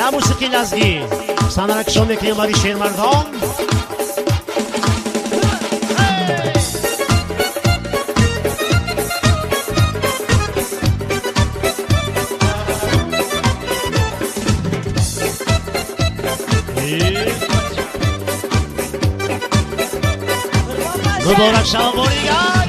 یا موسیقی لزگی سنرک شما میکنیم باری شیر مردان مبارک شما بردیگر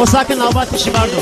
رخوصا که نوبت پیشی بردو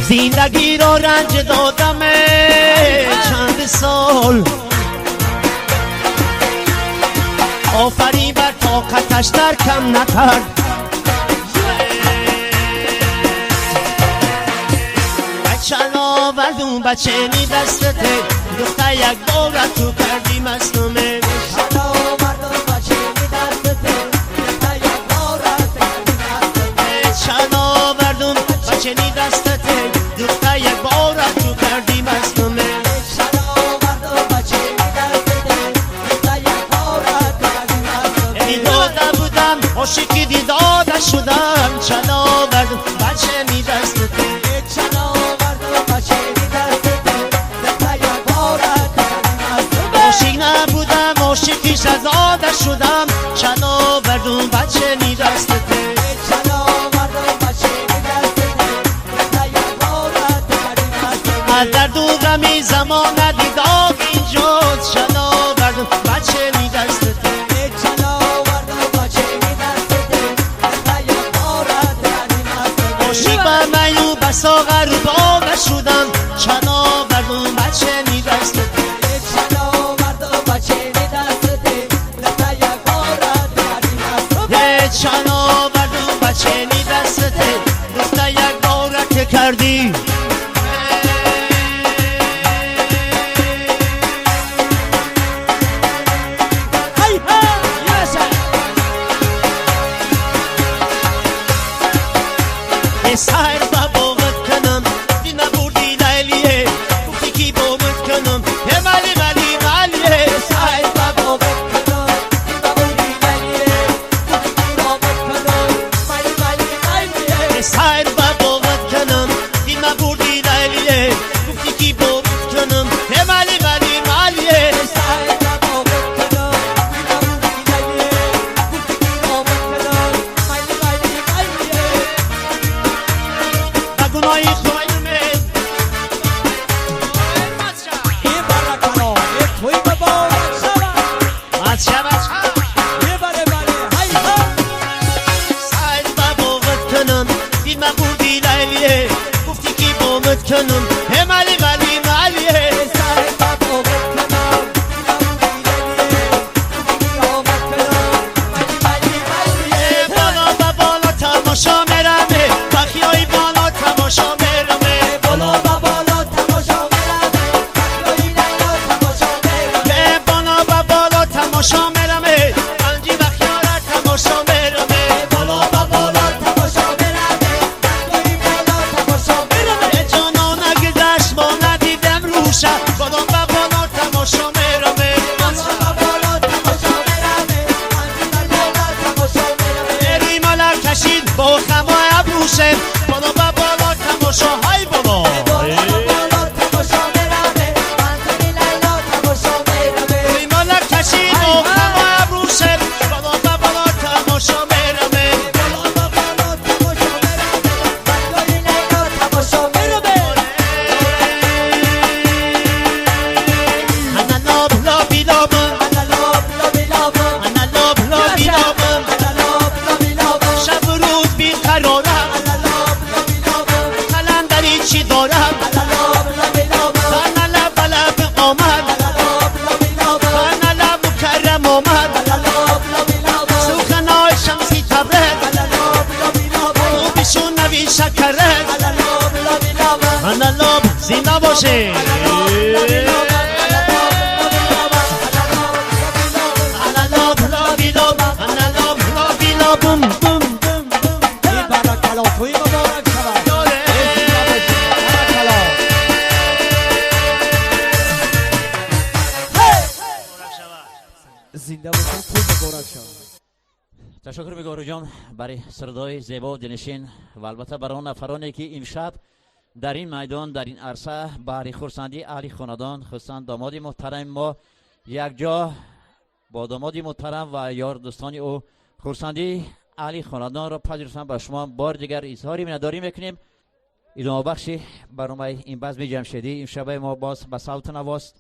زندگی را رنج دادم چند سال آفرین بر طاقتش در کم نکرد بچه آوردون بچه نی دستته دختر یک بارت تو کردی مصنومه بچه آوردون بچه نی دستته دختر یک بارت تو کردی مصنومه دیداده بودم عاشقی دیداده شدم چند آوردون بچه نی دستته عاشق نبودم عاشقیش از آده شدم چند آوردون بچه نی دستته از درد و غمی زمان ندیداد اینجاست چند آوردون بچه نی دستته عاشق به میو بساغر و با نشدم چند آوردون بچه نی دستته چند آوردون بچه نی دستته دختر یک بارت کردی سهر با باغت کنم دی نبردی لیلیه گفتی کی باغت کنم ملی ملی ملیه سهر با باغت کنم دی نبردی لیلیه گفتی باغت کنم ملی ملی ملیه سهر با باغت کنم دی نبردی باقت کنم هم علی ولی مالی سر باقت کنم بالا و بالا تماشا مرمه بخیای بالا تماشا مرمه بالا و بالا تماشا مرمه بخیای لیلا تماشا مرمه بالا و بالا تماشا مرمه انجی بخیارت تماشا مرمه بالا و بالا تماشا مرمه بخیای لیلا تماشا مرمه جانا نگذشت ما ندیدم روشه بالا و بالا تماشا مرمه بالا و بالا تماشا مرمه انجی لیلا تماشا مرمه روی ملک کشید با خما ابروشه بالا و بالا تماشا های بالا بالا و بالا تماشا مرمه انجی لیلا تماشا مرمه روی ملک کشید با خما ابروشه بالا و بالا تماشا مرمه بالا و بالا تماشا مرمه بخیای لیلا تماشا مرمه انا لاب لابی لابم انا لاب لابی لابم انا لاب لابی لابم انا لاب لابی لابم شب و روز بیقرارم انا لاب لابی لابم قلندری چی دارم انا لاب لابی لابم انا لب لب آمد انا لاب لابی لابم انا لب مکرم آمد انا لاب لابی لابم سوخنای شمسی تبرد انا لاب لابی لابم او بیشون نوی شکرد انا لاب لابی لابم انا لاب زنده باشه انا لاب لابی لابم انا لاب لابی لابم بم بم بم این برکلا توی مبارک شود داره. برکلا زنده باشن توی مبارک شود تشکر میگم جان برای سردای زیبا و دلنشین و البته برای آن نفرانی که امشب در این میدان در این عرصه برای خرسندی اهل خاندان خصوصا داماد محترم ما یک جا با داماد محترم و یار دوستان او خرسندی اهل خاندان را پذیرفتن. به شما بار دیگر اظهار مینه‌داری میکنیم. ادامه بخشی برنامه این بزم جمشیدی امشب ما باز به صوت نواست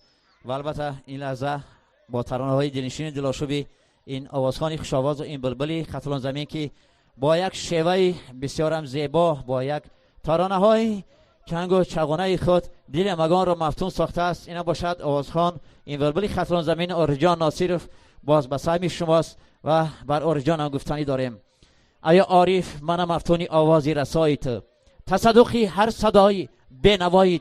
و البته این لحظه با ترانه های دلنشین دلاشوبی این آوازخوان خوشاواز و این بلبلی خطلان زمین که با یک شیوه بسیار هم زیبا با یک ترانه های کنگ و چغانه خود دل مگان را مفتون ساخته است. اینا باشد آوازخوان این بلبلی خطلان زمین آرجان ناصرف باز به سهم شماست و بر آرجان هم گفتنی داریم. ایا عارف من مفتونی آوازی رسایی تو تصدقی هر صدایی بنوایی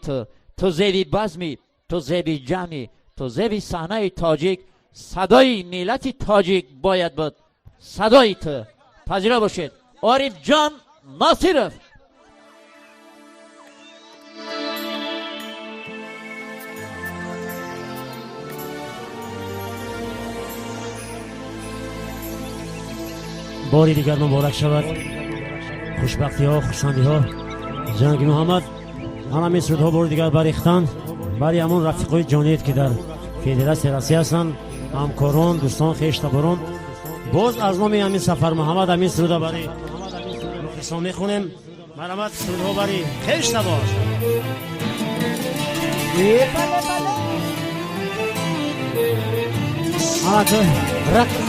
تو زیبی بزمی تو زیبی جمعی تو زیبی صحنه تاجیک صدای ملت تاجیک باید بود صدای تو پذیرا باشید. عارف جان ناصرف باری دیگر مبارک شود خوشبختی ها خوشحالی ها جنگ محمد من همین سرودها بار دیگر بریختن برای همون رفیقای جانیت که در فدراسیون روسیه هستن همکاران دوستان خویشتباران باز از نام همین سفر محمد همین سرودا برای مخلصان میخونیم. مرحمت سرودها برای خویشتبار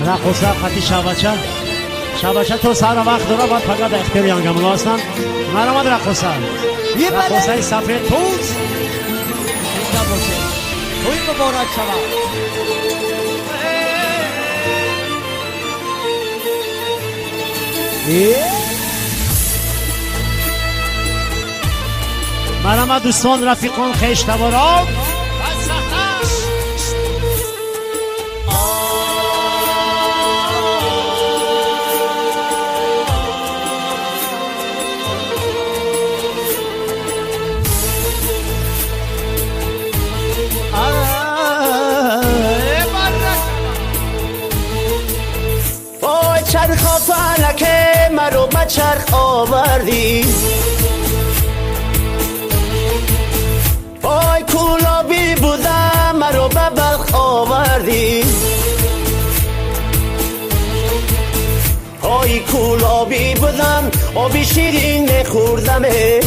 رقصه خطی شبچه تو سر وقت داره باید فقط اختیار یانگمولا هستن. مرحمت رقصه سفید توز زنده باشید توی مبارک شود مرحمت دوستان رفیقان خویشتباران چرخ فلکه مرو به چرخ آوردی وای کولابی بودم مرو به بلخ آوردی وای کولابی بودم آبی شیرین نخوردمه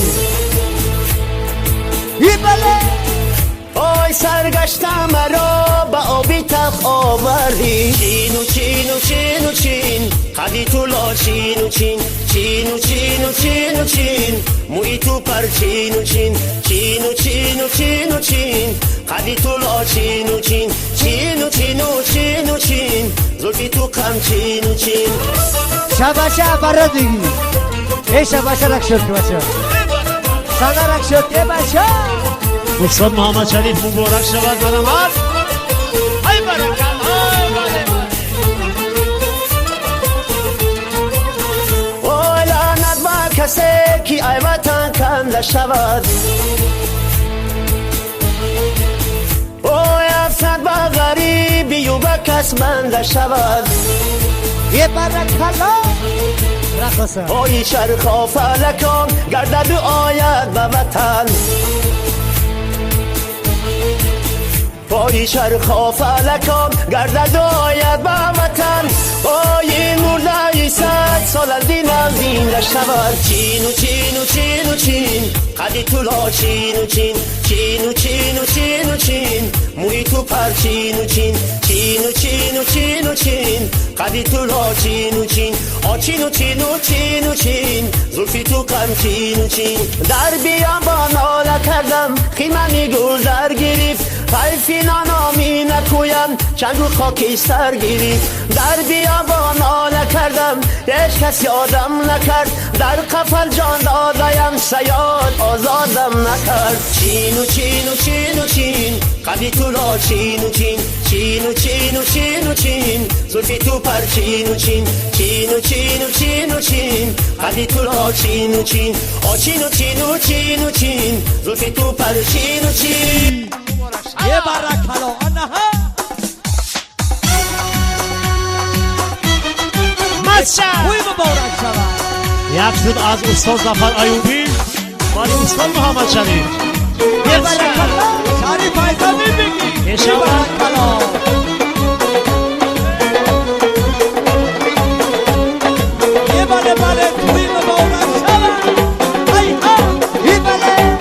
وای سرگشتم مرا به آبی تلخ آوردی چین و چین و چین و چین قدی تو لا چین و چین چین و چین و چین و چین موی تو پر چین و چین چین و چین و چین و چین قدی تو لا چین و چین چین و چین و چین و چین زلفی تو کم چین و چین شبشه برات بگی ای شبشه رک شد که بچه سنه رک شد که بچه استاد محمد شریف مبارک شود برامد ای برکت وای لعنت بر کسی که ای وطن کنده شود وای افسد بر غریبی و به کس بنده شود یه برکلا رقصه وای چرخ فلکان گردد و آید به وطن وای چرخ فلکان گردد و آید به وطن وای این مرده 100 سال از دین شود چین و چین و چین و چین قدی تو لا چین و چین چین و چین و چین و چین موی تو پر چین و چین چین و چین و چین و چین قدی تو لا چین و چین چین و چین و چین و چین زلفی تو کم چین و چین در بیان با ناله کردم خیممی گل در گرفت حیفینا نامی نکویم چند رو خاکی سر گرفت در بیان با ناله کردم هیچ کس یادم نکرد در قفل جان دادایم سیاد آزادم نکرد چین و چین و چین و چین قدی تو لا چین و چین چین و چین و چین و چین زلفی تو پر چین و چین چین و چین و چین و چین قدی تو لا چین و چین چین و چین و چین و چین زلفی تو پر چین و چین یه برکلا آنها خوی مبارک شود یک سود از استاد ظفر ایوبی و استاد محمد شریف یه برکلا شریف ایزا میبگی یه برکلا یه بله بله خوی مبارک شود ای ها یه بله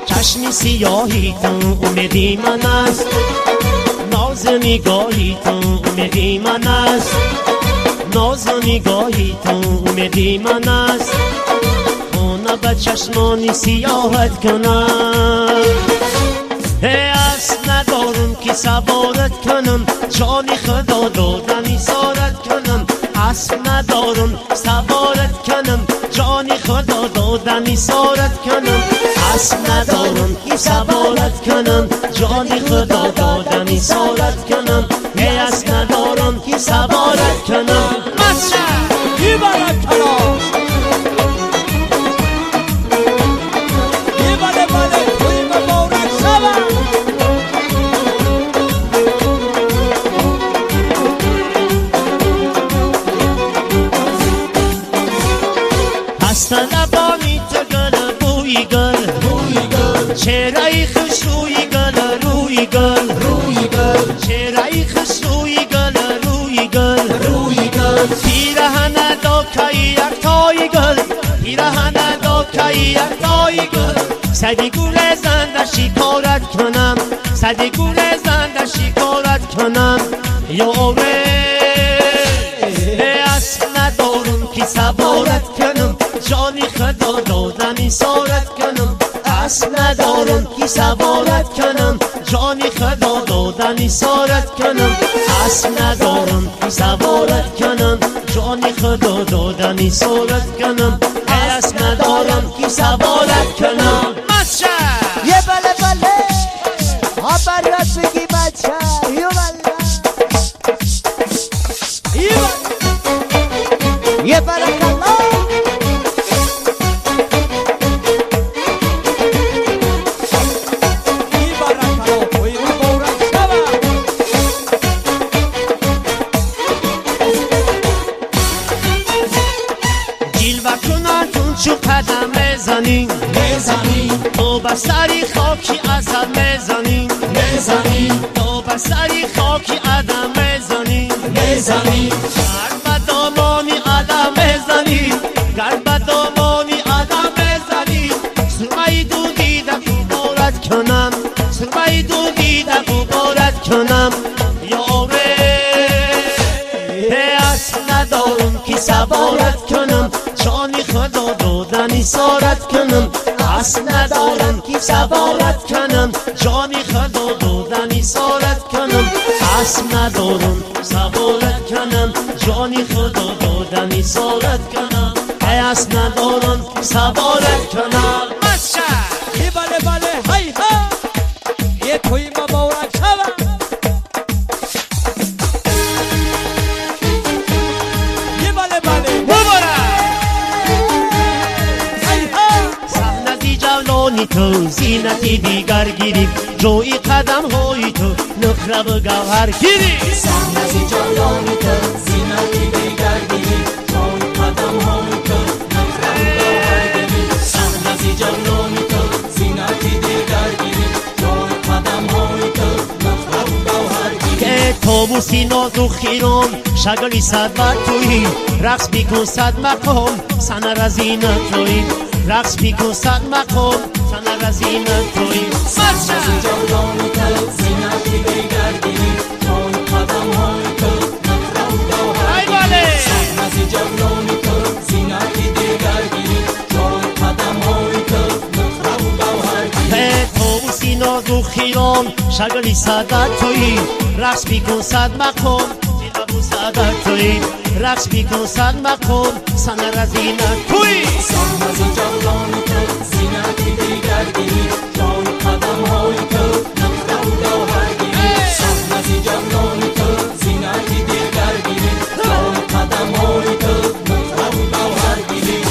چشمی سیاهی تو امیدی من است ناز نگاهی تو امیدی من است ناز نگاهی تو امیدی من است خونه به چشمانی سیاحت کنم هست ندارم که سوارت کنم جانی خدا دادنی سارت کنم اسب ندارم سوارت کنم جانی خدا دادنی سارت کنم اسب ندارم که سوارت کنم جانی خدا دادنی سارت کنم اسب ندارم که سوارت کنم یه برکلا یه بله بله خوی مبارک شود هست لبانی تو گل بوی گل چهره خوشوی گل روی گل چهره خوشوی گل روی گل پیرهن داکای یک تای گل پیرهن داکای یک تای گل صدی گل زنده شکارت کنم صدی گل زنده شکارت کنم یاره اسب ندارم که سوارت کنم جانی خدا دادنی سارت کنم اسب ندارم که سوارت کنم جانی خدا دادنی سارت کنم اسب ندارم که سوارت کنم جانی خدا دادنی سارت کنم اسب ندارم که سوارت کنم یه بله بله ها برات بگی بچه یه بله یه برکلا یه برکلا خوی مبارک شود جلوه کناتون چو قدم بزنین تو به سری خاکی اثر بزنین تو به سری خاکی عدم بزنین گر به دامانی عدم بزنین گر به دامانی عدم بزنین سرمه دو دیده مبارک کنم سرمه دو دیده مبارک کنم یاره اسب ندارم که سوارت کنم جانی خدا دادنی دودنی سارت کنم اسب ندارم که سوارت کنم جانی خدا دودنی سارت کنم اسب ندارم سوارت کنم جانی خدا دودنی سارت کنم اسب ندارم سوارت کنم یه بله بله هی ها یه توی مبارک شود یه بله بله صحنتی جولانی تو زینتی دیگر گیری جوی قدم های تو نخره و گوهر گیری صحنتی جولانی تو زینتی دیگر گیری جوی قدم های تو نخره و گوهر گیری صحنتی جولانی تو زینتی دیگر گیری جوی قدم های تو نخره و گوهر گیری که طاووسی نازو خیران شگلی صد بر توی رقص بیکن صد مقام سنر از اینت توی رقص بیکن صد مقام سنر از اینت توی صحنتی جولانی تو زینتی دیگر گیری جوی قدم های تو نخره و گوهر گیری صحنتی جولانی تو زینتی دیگر گیری جوی قدم های تو نخره و گوهر گیری طاووسی نازو خیران شگلی صد بر توی رقص بیکن صد مقام زیبا صد توی رقص بیکن صد مقام سنر از اینت توی صحنتی جولانی تو زینتی دیگر گیری جوی قدم های تو نخره و گوهر گیری صحنتی جولانی تو زینتی دیگر گیری جوی قدم های تو نخره و گوهر گیری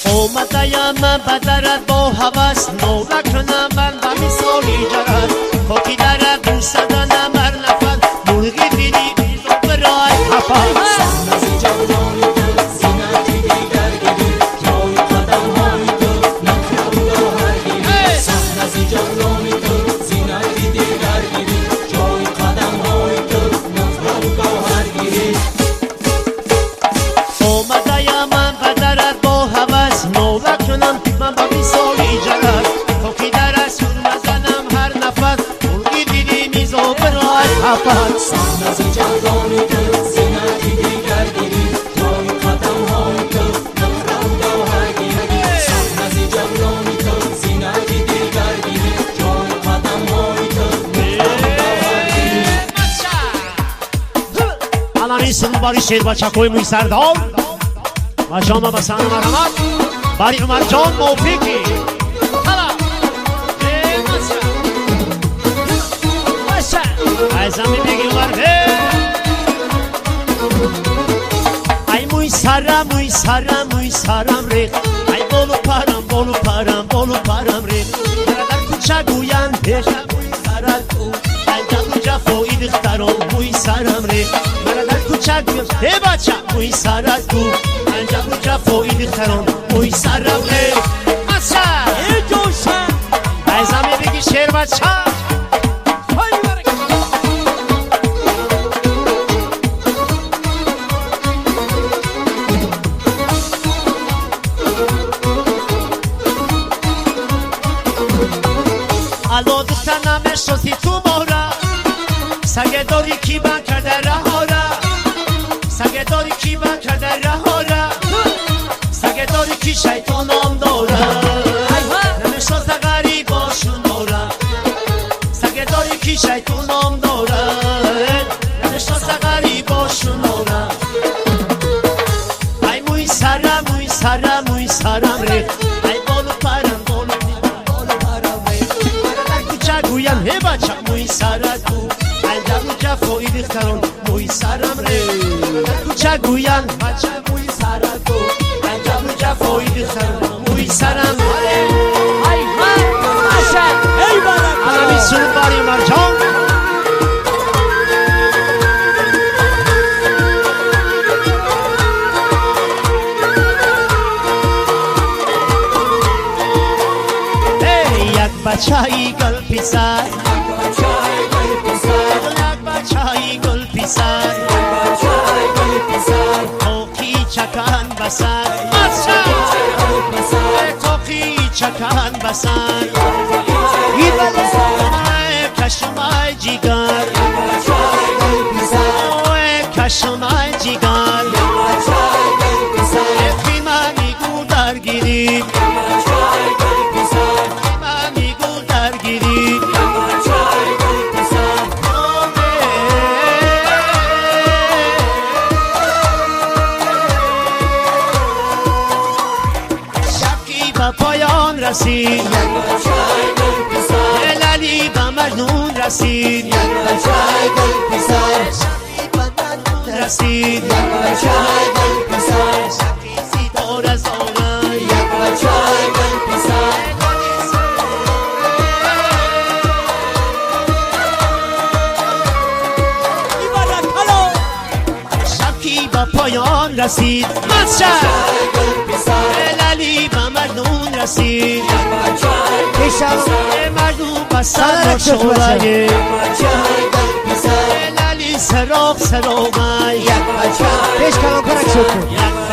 اومدیم من بدرد با حوث نوله کنم من به مثالی جرد خاکی درد دوست دنم هر نفر مرغی بینی بیزو برای حفظ صحنتی جولانی تو زینتی دیگر گیری جوی قدم های تو نخره و گوهر گیری صحنتی جولانی تو زینتی دیگر گیری جوی قدم های تو نخره و گوهر گیری اومدیم من بدرد با حوث نوله کنم من به مثالی جرد خاکی درد سرمه زنم هر نفر مرغی بینی بیزو برای حفظ صحنتی جولانی تو زینتی دیگر گیری جوی قدم های تو نخره و گوهر گیری صحنتی جولانی تو زینتی دیگر گیری جوی قدم های تو نخره و گوهر گیری الان این سن باری شیر بچه کوی موی سردار و شما بسان مرحمت باری عمر جان موفیقی ایزمی بگی عمر ای موی سرم موی سرم موی سرم ریخ ای بولو پرم بولو پرم بولو پرم ریخ برادر کوچه گوین پیش موی سرت کو انجام جفایی دختران موی سرم ریخ برادر کوچه گوین ای بچه موی سرت کو انجام جفایی دختران موی سرم ریخ ای جوشن ایزمی بگی شیر بچه الو دختنم شوزی تو مورا سگه داری کی من کرده رهارا سگه داری کی من کرده رهارا سگه داری کی شیطانم داره نمیشناسه غریب باشون داره سگه داری کی شیطانم داره نمیشناسه غریب باشون داره ای موی سرم موی سرم موی سرم ریخ ای بالو پرم بالو پرم ریخ گویم هی بچه موی سرت کو انجام جفایی دختران موی سرم ریخ کوچه گویم بچه موی سرت کو انجام جفایی دختران موی سرم ای بله الان سون باری مرجان یک بچه‌ای گل پیسر یک بچه‌ای گل پیسر توقی چکن بسر توقی چکن بسر کشمای جیگر کشمای جیگر افی من میگو درگیری ممی گل درگیری شبکی به پایان رسید علی به مجنون رسید رسید ستاره از آنه شبکی به پایان رسید علی به مجنون رسید مجنون به سر شغله علی سراغ سراغه یک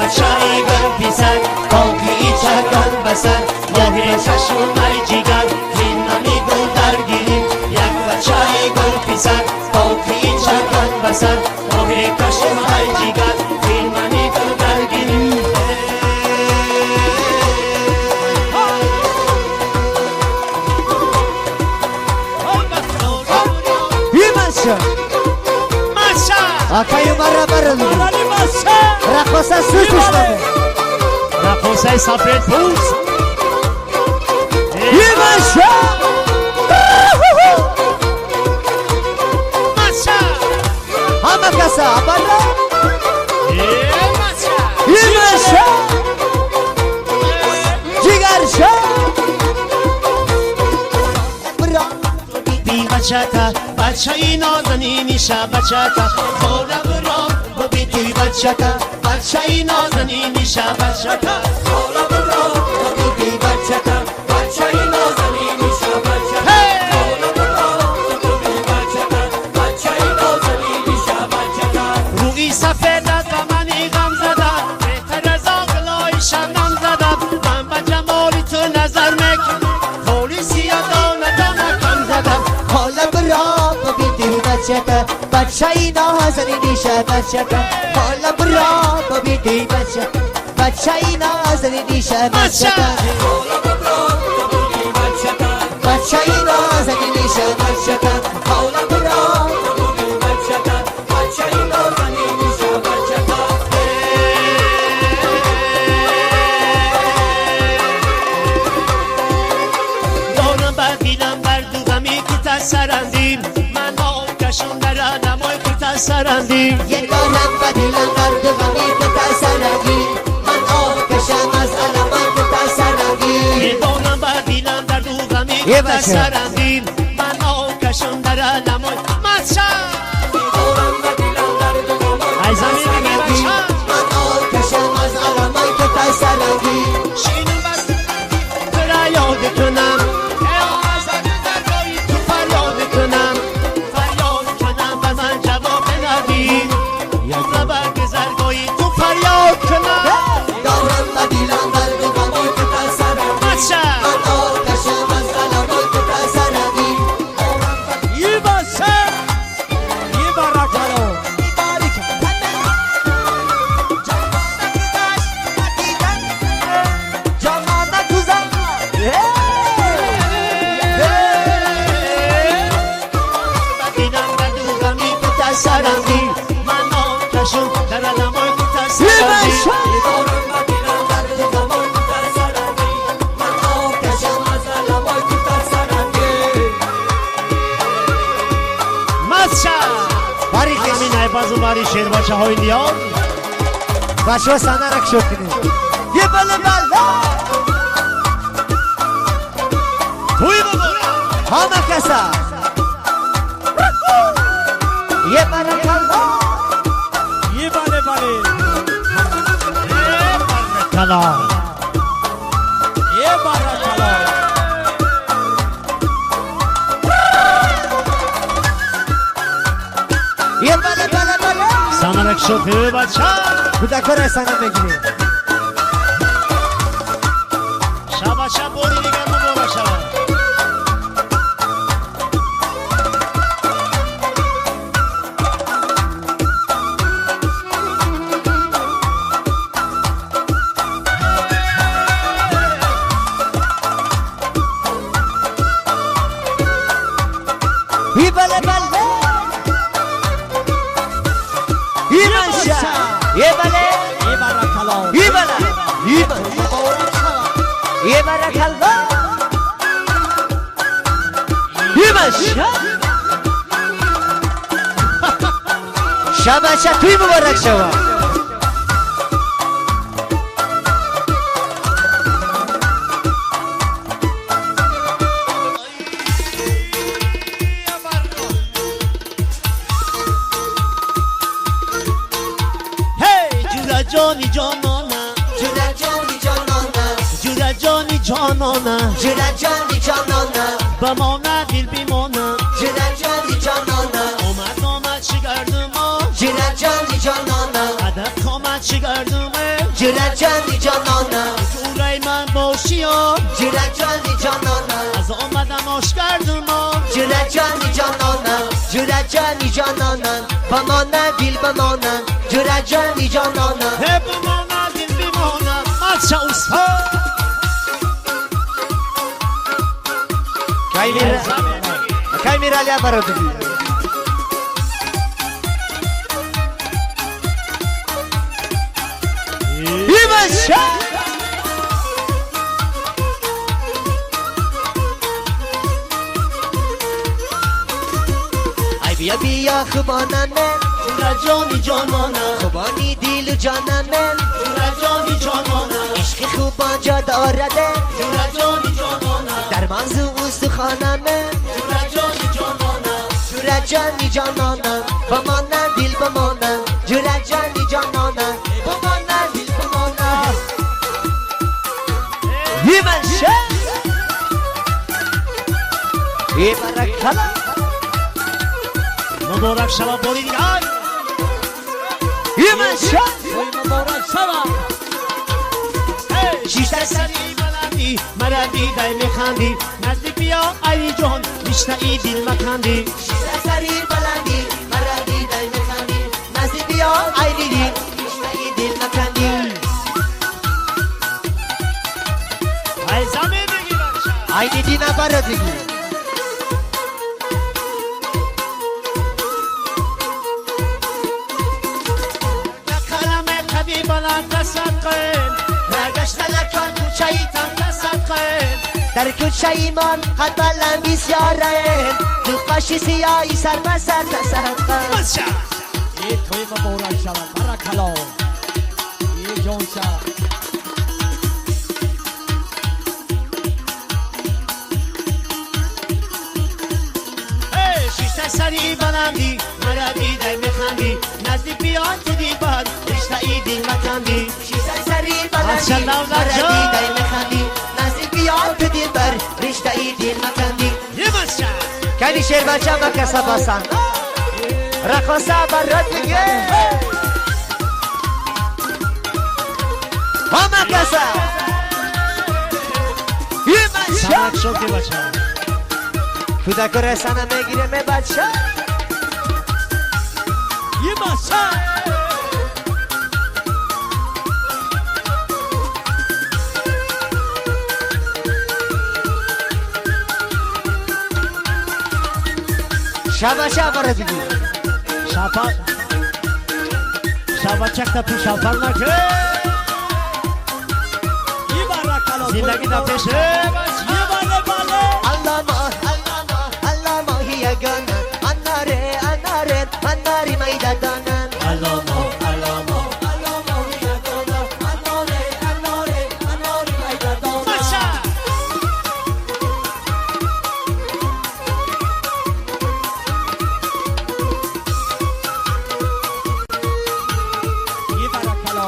بچه ای بر پیسر باقی چکن بسر ماه چشمای جیگر زینانی گل درگیری یک بچه ای بر پیسر باقی چکن بسر ماه چشمای جیگر زینانی گل درگیری Akayı marra dudu. Rakosa süt uçladı. رقاصه سفید پوست Yımaşa. Hama kasa abala. Yımaşa. Cigarşa. بی بچتا بچه ای نازنینی شب بچتا خورا برام بی توی بچتا بچه ای نازنینی شب بچتا خورا برام بی بچتا بچه ای نازنینی شب بچتا خورا برام بی بچتا بچه ای نازنینی شب بچتا روی سفید از منی غم زدم بهتر از آقلای شبنم زدم من به جمالی تو نظر میکنم خولی سیاه دامه کم زدم Kolla bra på bitti bachata Bachai nazari nisha bachata Kolla bra på bitti bachata Bachai nazari nisha bachata Bachai nazari nisha bachata Kolla bra på bitti bachata Bachai nazari nisha bachata دارم بر دیدم بر دوغمی که سرندیم من آکشون در نمای که سرندیم Yekanam badilan dardı gami kata saragi Man okşam az alaman kata saragi دارم بر دیدم در دوغمی که سرندیم من آکشون در نمای مچه ای زمین بگی بچه Man okşam az alaman kata saragi شینون بس برا یاد کنم تو فریاد کنم به من جواب ندی یک نبرگ زرگایی تو فریاد کنم Davran badilan dardı gami kata saragi بچه Man okşam az alaman kata saragi Camana kuzan دیدم در دوغمی که سرندی من آتشون در نمای که سرندی مچه باری همین های بازو باری شیر بچه های لیان Başa sanarak şokunu Ye bala bala توی ببورم Hama kasa Ye bala bala Ye bale bale. کلا Ye barakala. Ye bala bala bala سنرک شوخی بچه Kudakora sana begini شبا شب بوری دیگه مبارا شبا یه برک الله یه بشه شبشه توی مبارک شما جودا جانی جانانا جونه جانی جانانه جودا جانی جانانا جونه جانی جانانه بمانه دل بیمانه جونه جانی جانانه آمد چیکردم جونه جانی جانانه هدف آمد چیکردم جونه جانی جانانه جورای من باشی جونه جانی جانانه از آمدم آش کردم جونه جانی جانانه جونه جانی جانانه بمانه دل بمانه جونه جانی جانانه بمانه دل بیمانه مچه اوستا کی میره علی برادری یه بشه ای بیا بیا خوبانم من جودا جانی جانانا خوبانی دیل و جانم من جودا جانی جانانا عشق خوب آنجا دارده جودا جانی جانانا در منزو استخوانم من جودا جانی جانانا جوره جانی جانانم بمانه دل بمانه جوره جانی جانانم بمانه دل بمانه یه منشه یه برکلا مبارک شما باری دیگه یه منشه مبارک شما شیشتر سری بلندی مردی دای میخندی نزدیک بیا علی جان میشنئی دل مکندی سری بلندی مردی دای میخندی نزدیک بیا ای دیدی میشنئی دل مکندی ای زمین بگی بچه ای دیدی نبرد دیگی کلمه قدی بلند تصدقین نگشت لکن کوچهی تن تصدقین در کوچه ایمان قد بلند بسیاره تو قاشی سیایی سر بسر تصدقه بچه یه توی مبارک شود برکلا یه جان شد شیشتر سری بلندی مردی دای میخندی نزدیک بیا تو دیبر رشتهی دل مکندی سری بلندی ماشاءالله مردی جان. دای میخندی نزدیک بیا تو دل بر رشته ای دل مکندی یه بچه کنی شیر بچه مکسه باسن رقصه برات دیگه ها مکسه یه بچه سمک شد که بچه کودک رسانه میگیره می بچه یه بچه شبا برات دیگه شبا چکتا پیش شفر نکه یه برکلا زندگی دا پیشه یه بله الله ماهی یگانه اناره میده دانن علامه بچه یه برکلا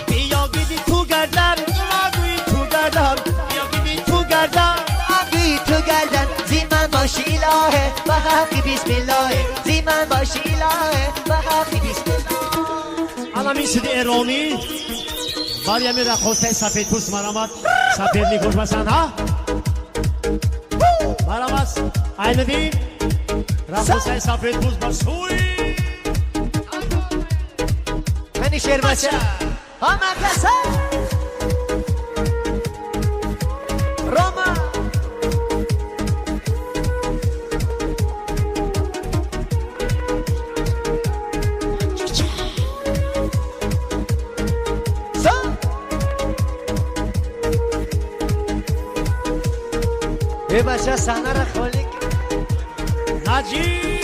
بیا گیدی تو گردن نگوی تو گردن بیا گیدی تو گردن آگی تو گردن زیمن باشی الهه و حقی بسم الله زیمن باشی الهه و حقی بسم الله الان میسیدی ایرانی باری همی رخوسته سفید پوست مرامت سفید نیکوش بسن ها مرامت اینه دی رخوسته سفید پوست بسوی کنی شیر بچه ها مکسه روما یه بچه صحنه را خالی نجیب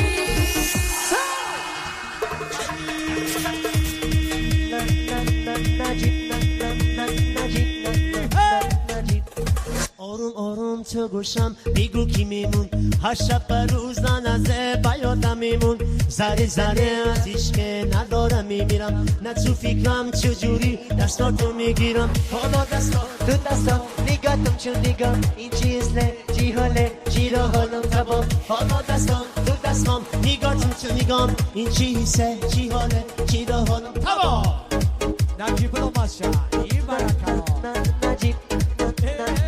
آروم آروم تو گوشم میگو کی میمون هر شب بر روز ننزه بیادم میمون ذره ذره از عشق ندارم میمیرم نه تو فکرم چجوری دستاتو میگیرم حالا دستات تو دستم نگاتم چون نگام این چیزله چی حاله چی را حالم تبا حالا دستام تو دستام نگاتم تو نگام این چی حسه چی حاله چی را حالم تبا نجیب الماشا این برکلا نجیب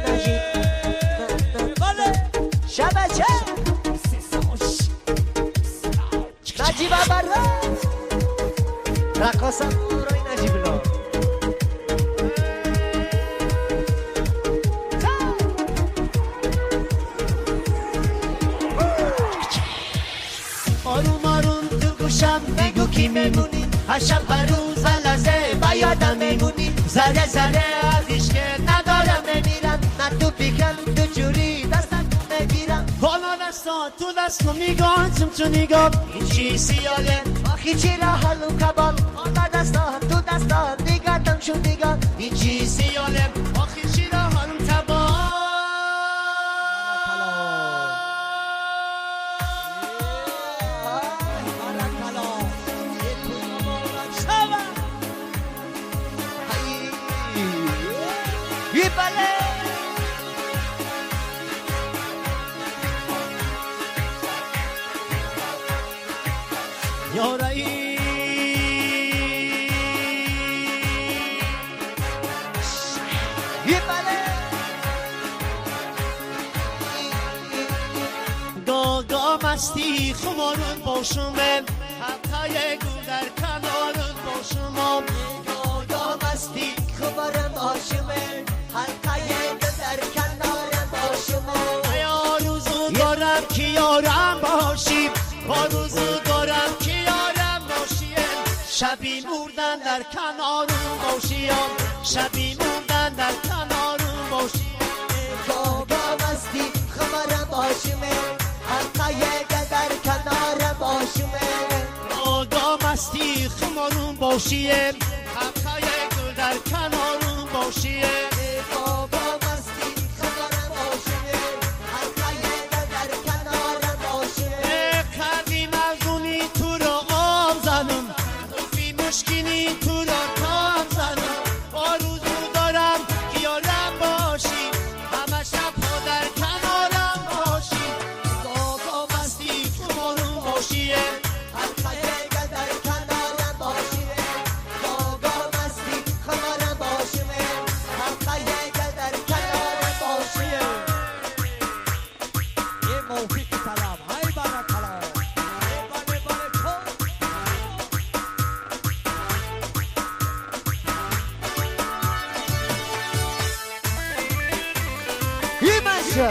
نجیب بله شبچه نجیب برا رقصم روی نجیب لا آروم آروم تو گوشم بگو کی میمونی هر شب هر روز لحظه با یادم میمونی ذره ذره از عشق ندارم نمیرم نه تو فکرم تو جوری دستم نگیرم حالا دستان تو دستم نگاه تو نگاه این چی سیاله آخی چی را حالم کبال حالا دستان تو دستان نگاتم شو نگاه این چی سیاله آخی چی را حالم تبا یه بله یارایی یه بله گاگا مستی خمارون باشمه حقای گل در کنارون باشم گاگا مستی خبرم آشمه حلقه در کنارم آشمه آرزو دارم که یارم باشیم آرزو دارم که یارم باشیم شبی مردن در کنارم باشیم شبی مردن در کنارم باشیم گاگا مستی خبرم آشمه حلقه در کنارم آشمه آگا مستی خمارون باشیم حقای گل در کنارون باشیم گاگا مستی خبرم آشمه حلقه در کنارم آشمه کردیم از اونی تو را آب زنم فی مشکینی تو را کام زنم آرزو دارم که یارم باشی همه شب ها در کنارم باشی گاگا مستی خمارون باشیم حلقه در کنارم آشمه گاگا مستی خبرم آشمه حلقه در کنارم آشمه یه موفیق سلام های برکلا بله بله کن یه مشه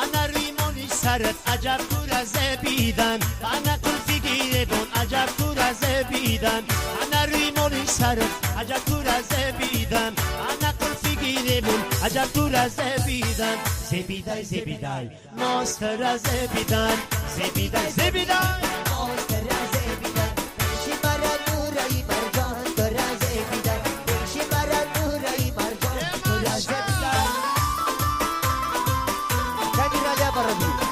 انا ریمونی سرت عجب کور از بیدن انا کلفی گیره بون عجب کور از بیدن انا ریمونی سرت عجب کور از بیدن انا کلفی گیره بون عجب کور از بیدن زبیدای زبیدای ماستر از بیدن زبیدای زبیدای آستر از بیدن پیشی برا نورایی مرجان در از بیدن پیشی برا نورایی مرجان در از بیدن کنی راجع برا بید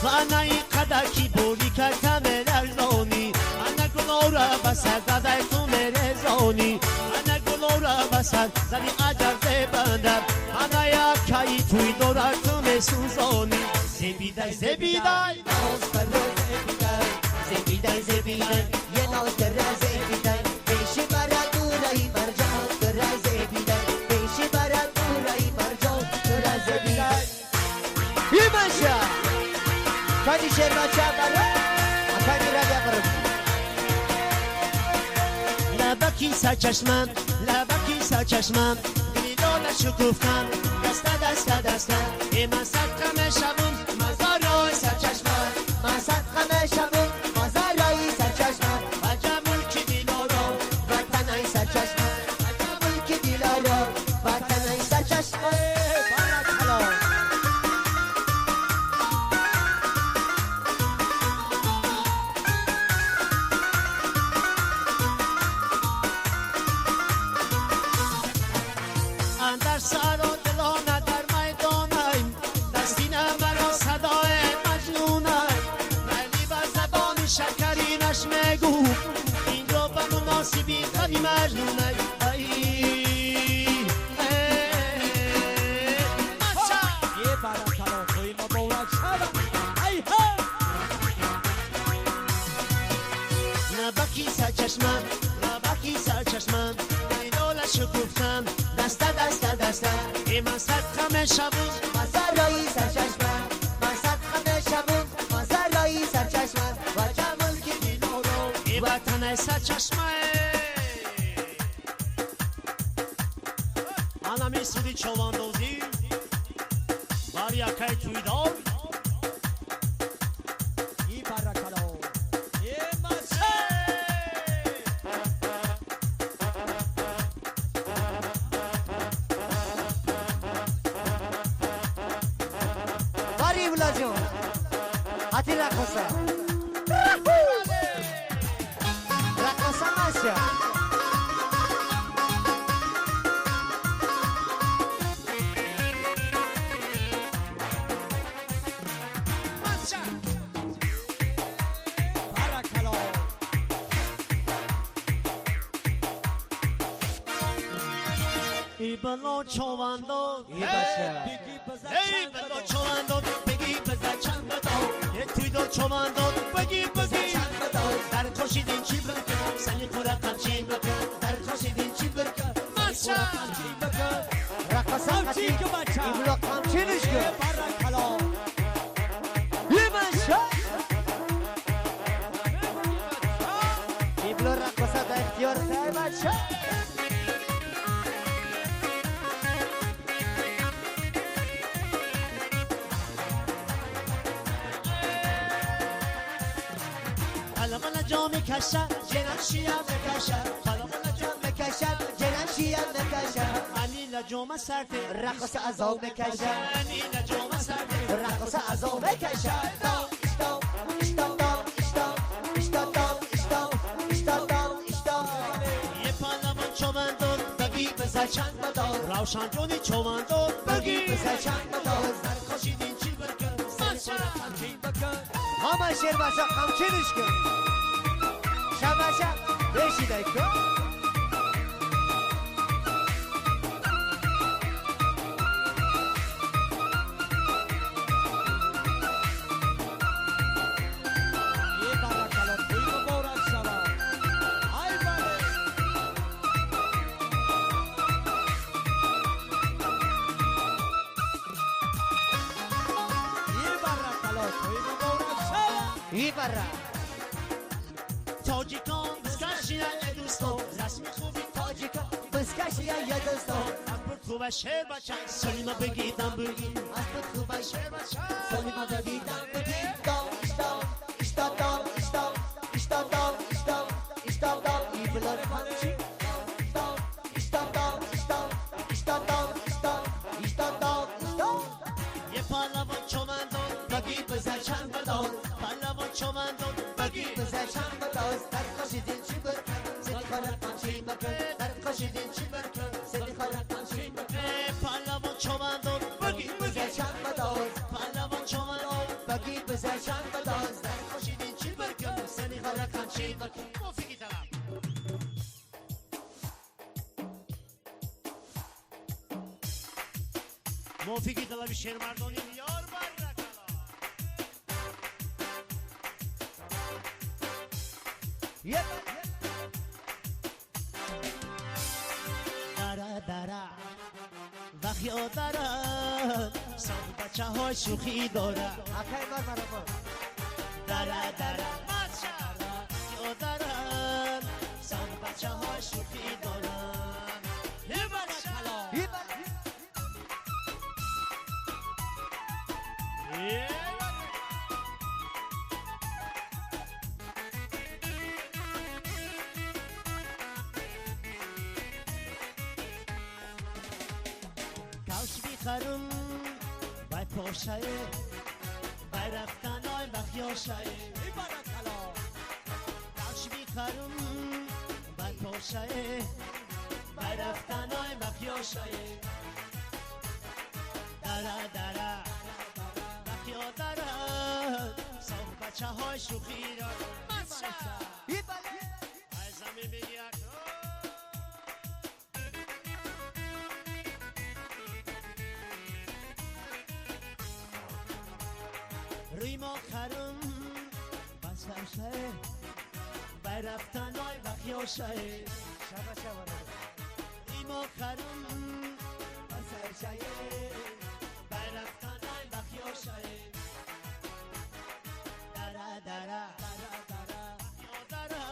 و انا این قدر کی بولی کردم لرزانی انا گلورا بسر دادای تو مرزانی انا گلورا بسر زنی عجب زبندم انا یکایی توی دورر تو مسوزانی زبیدای زبیدای آستر از بیدن زبیدن زبیدن یه ناستر از بیدن پیشی برا نورایی مرجان در از بیدن پیشی برا نورایی مرجان در از بیدن یه مشه کنی شیر بچه برا کنی راجع برا بید لبکی سرچشمم لبکی سرچشمم گلیدان شکوفتم دسته ای من صدقم شبون مزارای سرچشمم من صدقم شبون مزارایی سرچشمم عجب ملکی دیلارم و من در سر و دلانه در میدانم دستینه مرا صدای مجنونم ولی بر زبان شکرینش میگو این رو به مناسبی قوی مجنونم یه برکلا توی مبارک شود ای ها نبکی سرچشمم نبکی سرچشمم دیدالشو گفتم دسته دسته دسته ای من صدقم شبون من سرایی سرچشمم من صدقم شبون من سرایی سرچشمم و جمال که دیلارو ای وطن سرچشمه anami sudi çovandozi var yakay tuydal یه برکلا یه مچه باری بلا جون حتی رقصه رقصه ماشه برکلا ای بلا çovandoz iyi başa بگی بزن ey چند belo بدو. çovandoz begi beza çan bedal ey tuydal çovandoz begi begi در خوشیدین چی بکن سنی خورا قمچی بکن در خوشیدین چی بکن مچه چی بکن رقصه همچی قطی که بچه این بلا قمچینش یه کن برکلا یه مشه این بلا رقصه در اختیار تای بچه حالا من جام کشم جنم شیام بکشم حالا من جام مکشد جنم شیان مکشد علی لجام سرته رقصه ازاو مکشد علی لجام سرته رقصه ازاو مکشد اشتاو اشتاو اشتاو اشتاو اشتاو اشتاو اشتاو یه پالمان چومندون بگی بزر چند مدار روشن جونی چومندون بگی بگی بزر چند مدار در خوشیدین چی بکن سنی خورا قمچی بکن همه شیر باشا قمچینش کن شباشا بشیده کن یه برکلا توی مبارک شود ای بله یه برکلا توی مبارک شود ای برا تاجیکان بسکشیدن ای دوستو رسمی خوبی تاجیکا بسکشی یا دوستو اکبر خوبه شعر بچن سلیما بگیدم بگی از بود خوبه شعر بچن سلیما بگیدم بگیدم اشتاو اشتاو اشتاو اشتاو اشتاو اشتاو ای بلا قمچی اشتاو اشتاو اشتاو اشتاو اشتاو اشتاو یه پالمان چومندون بگی بزر چند بدار پالمان چومندون بگی بزر چند بدار در خوشیدین چی برکن سنی خالق قمچی بکن در خوشیدین چی برکن سنی خالق قمچی بکن پالمان چومندون بگی بزر چند بدار پالمان چومندون بگی بزر چند بدار در خوشیدین چی بکن سنی خالق قمچی بکن موسیقی طرف موسیقی طلب شعر مردانی یار برکلا یه دره دره وقیا داره سال بچه های شوخی داره اکای بار برابر دره دره وقیا داره سال بچه های شوخی داره یه برکلا یه بار کاش بیخرم بای پاشه بای رفتن های بخیاشه یه برکلا کاش بیخرم بای پاشه بای برفتن های مخیاشای دره دره مخیا دره صاف بچه های شوخی را ای زمین میگیرد روی ما خرم بس فرشه برفتن های مخیاشای روی ما خرم بس فرشه برفتن های مخیاشای دره دره مخیا دره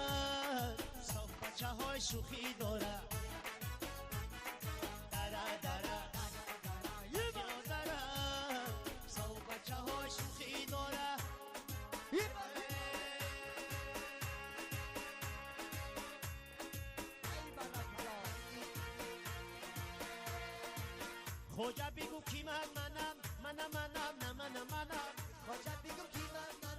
صاف بچه های شوخی داره دره دره مخیا دره صاف بچه های شوخی داره خوجا بگو کی منم نه منم خواجه بگو کی منم